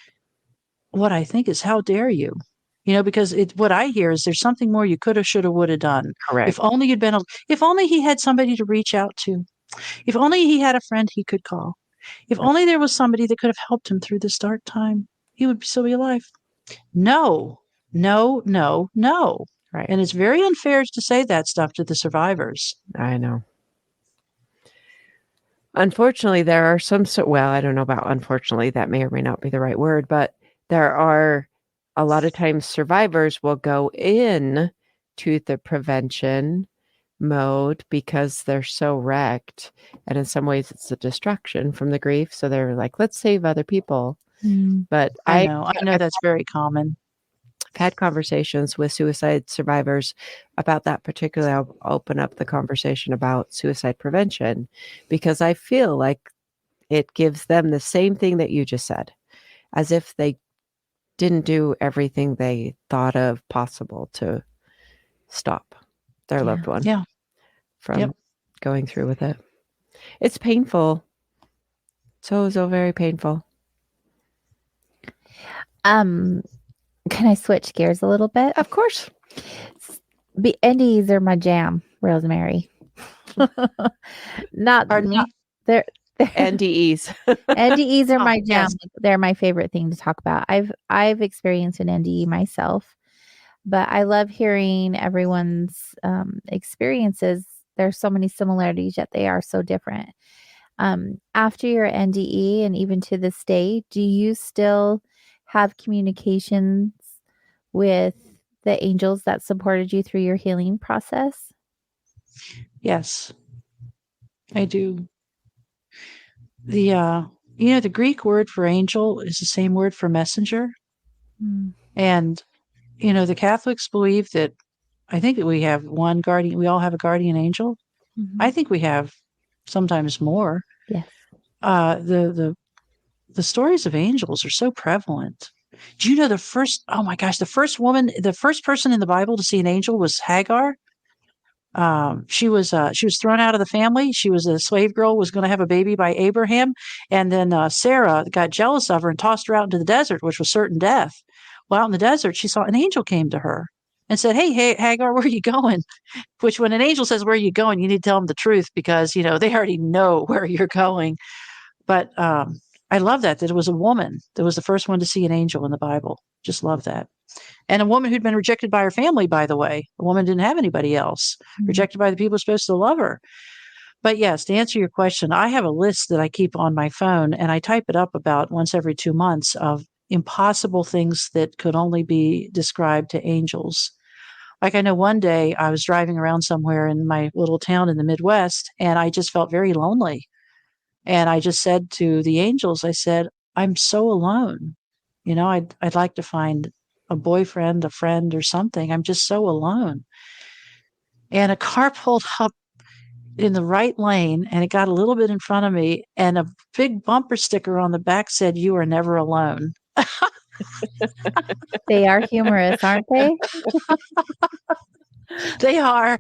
is, how dare you? Because what I hear is there's something more you coulda, shoulda, woulda done. Correct. If only he had somebody to reach out to. If only he had a friend he could call. If only there was somebody that could have helped him through this dark time, he would still be alive. No, no, no, no. Right. And it's very unfair to say that stuff to the survivors. I know. Unfortunately, there are I don't know about unfortunately, that may or may not be the right word, but there are a lot of times survivors will go in to the prevention mode because they're so wrecked. And in some ways it's a distraction from the grief. So they're like, let's save other people. But I know that's very common. I've had conversations with suicide survivors about that particularly. I'll open up the conversation about suicide prevention because I feel like it gives them the same thing that you just said, as if they didn't do everything they thought of possible to stop their loved one from going through with it. It's painful. So very painful. Can I switch gears a little bit? Of course. The Indies are my jam, Rosemary. Pardon me? They're NDEs. NDEs are my jam. Yes. They're my favorite thing to talk about. I've experienced an NDE myself, but I love hearing everyone's experiences. There's so many similarities, yet they are so different. After your NDE and even to this day, do you still have communications with the angels that supported you through your healing process? Yes, I do. The the Greek word for angel is the same word for messenger. And the Catholics believe that I think that we have one guardian, we all have a guardian angel. I think we have sometimes more. Yes. The stories of angels are so prevalent. Do you know the first person in the Bible to see an angel was Hagar? She was thrown out of the family. She was a slave girl, was going to have a baby by Abraham. And then Sarah got jealous of her and tossed her out into the desert, which was certain death. Well, out in the desert, she saw an angel came to her and said, hey, Hagar, where are you going? Which when an angel says, where are you going? You need to tell them the truth because, they already know where you're going. But I love that it was a woman that was the first one to see an angel in the Bible. Just love that. And a woman who'd been rejected by her family, by the way. A woman didn't have anybody else, rejected by the people supposed to love her. But yes, to answer your question, I have a list that I keep on my phone, and I type it up about once every 2 months of impossible things that could only be described to angels. Like I know one day I was driving around somewhere in my little town in the Midwest, and I just felt very lonely. And I just said to the angels, I said, I'm so alone. I'd like to find a boyfriend, a friend, or something. I'm just so alone. And a car pulled up in the right lane, and it got a little bit in front of me, and a big bumper sticker on the back said, "You are never alone." They are humorous, aren't they? They are.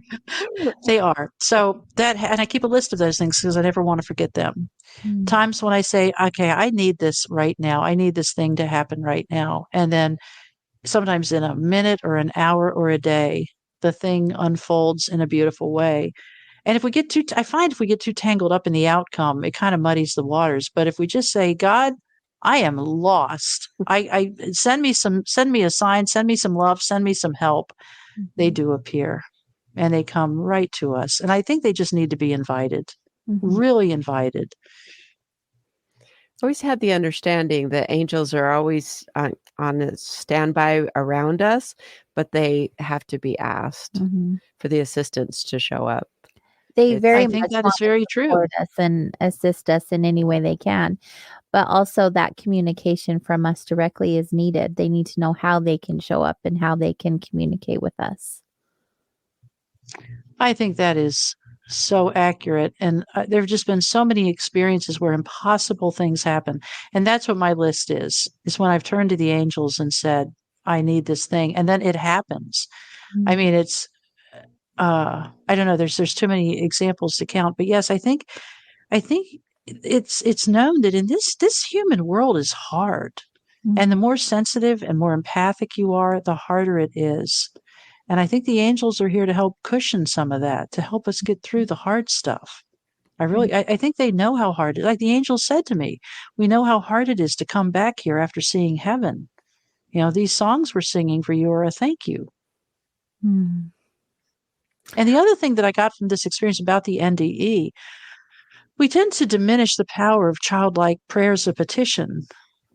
They are. So and I keep a list of those things because I never want to forget them. Times when I say, okay, I need this right now. I need this thing to happen right now. And then sometimes in a minute or an hour or a day, the thing unfolds in a beautiful way. And if we get too tangled up in the outcome, it kind of muddies the waters. But if we just say, God, I am lost. I send me a sign, send me some love, send me some help. They do appear and they come right to us. And I think they just need to be invited, really invited. Always had the understanding that angels are always on a standby around us, but they have to be asked for the assistance to show up. They very I think much that want is very to true. support us and assist us in any way they can. But also that communication from us directly is needed. They need to know how they can show up and how they can communicate with us. I think that is so accurate. And there have just been so many experiences where impossible things happen. And that's what my list is when I've turned to the angels and said, I need this thing. And then it happens. I mean, it's, I don't know, there's too many examples to count, but yes, I think it's known that in this human world is hard. And the more sensitive and more empathic you are, the harder it is. And I think the angels are here to help cushion some of that, to help us get through the hard stuff. I think they know how hard it is. Like the angel said to me, we know how hard it is to come back here after seeing heaven. These songs we're singing for you are a thank you. And the other thing that I got from this experience about the NDE, we tend to diminish the power of childlike prayers of petition,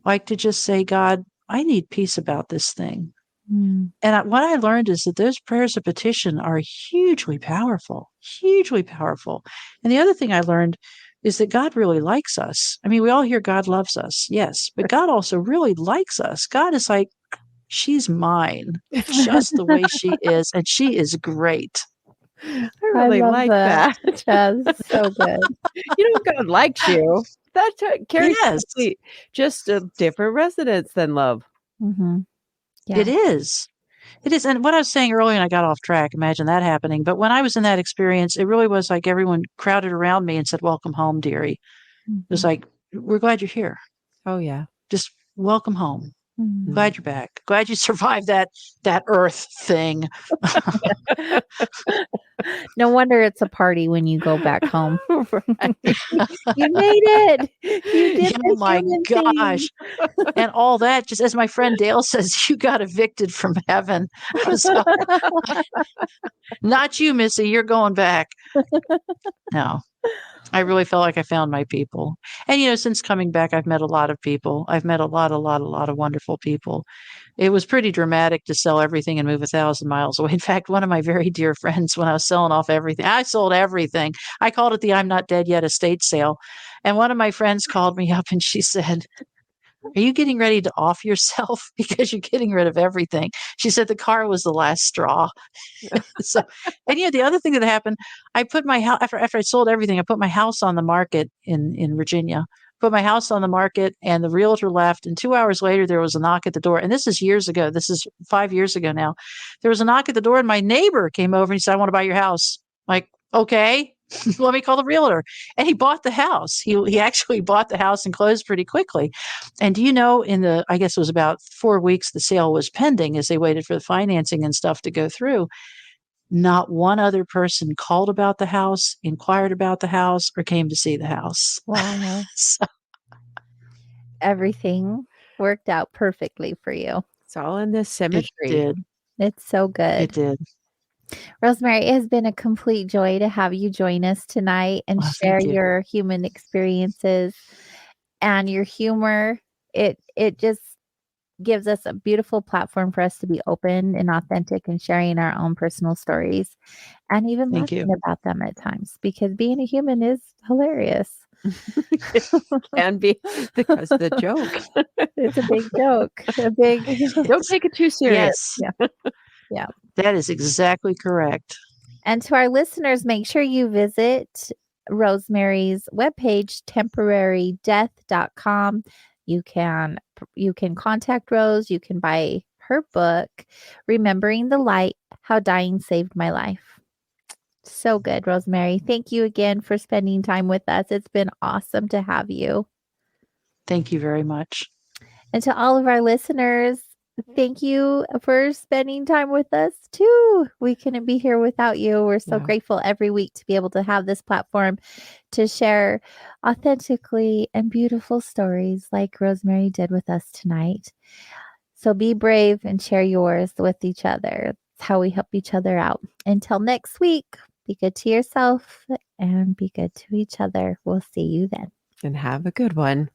like to just say, God, I need peace about this thing. And what I learned is that those prayers of petition are hugely powerful, hugely powerful. And the other thing I learned is that God really likes us. I mean, we all hear God loves us. Yes. But God also really likes us. God is like, she's mine just the way she is. And she is great. I really like that. That's so good. God likes you. That carries just a different resonance than love. Yeah. It is. And what I was saying earlier, and I got off track, imagine that happening. But when I was in that experience, it really was like everyone crowded around me and said, welcome home, dearie. It was like, we're glad you're here. Oh, yeah. Just welcome home. Glad you're back. Glad you survived that earth thing. No wonder it's a party when you go back home. You made it. You did Oh my gosh. And all that, just as my friend Dale says, you got evicted from heaven. So, not you, Missy. You're going back. No. I really felt like I found my people. And, since coming back, I've met a lot of people. I've met a lot of wonderful people. It was pretty dramatic to sell everything and move 1,000 miles away. In fact, one of my very dear friends, when I was selling off everything, I sold everything. I called it the I'm Not Dead Yet estate sale. And one of my friends called me up and she said, are you getting ready to off yourself because you're getting rid of everything? She said the car was the last straw. So, and the other thing that happened, I put my house after I sold everything. I put my house on the market in Virginia. Put my house on the market, and the realtor left. And 2 hours later, there was a knock at the door. And this is years ago. This is 5 years ago now. There was a knock at the door, and my neighbor came over and he said, "I want to buy your house." I'm like, okay. Let me call the realtor. And he bought the house. He actually bought the house and closed pretty quickly. And do you know, I guess it was about 4 weeks, the sale was pending as they waited for the financing and stuff to go through. Not one other person called about the house, inquired about the house, or came to see the house. Wow. So, everything worked out perfectly for you. It's all in this symmetry. It did. It's so good. It did. Rosemary, it has been a complete joy to have you join us tonight and share your human experiences and your humor. It just gives us a beautiful platform for us to be open and authentic and sharing our own personal stories and even laughing about them at times, because being a human is hilarious. Can be, because the joke. It's a big joke. Don't take it too serious. Yes. Yeah. That is exactly correct. And to our listeners, make sure you visit Rosemary's webpage, temporarydeath.com. You can contact Rose. You can buy her book, Remembering the Light, How Dying Saved My Life. So good, Rosemary. Thank you again for spending time with us. It's been awesome to have you. Thank you very much. And to all of our listeners, thank you for spending time with us too. We couldn't be here without you. We're so grateful every week to be able to have this platform to share authentically and beautiful stories like Rosemary did with us tonight. So be brave and share yours with each other. It's how we help each other out. Until next week, be good to yourself and be good to each other. We'll see you then. And have a good one.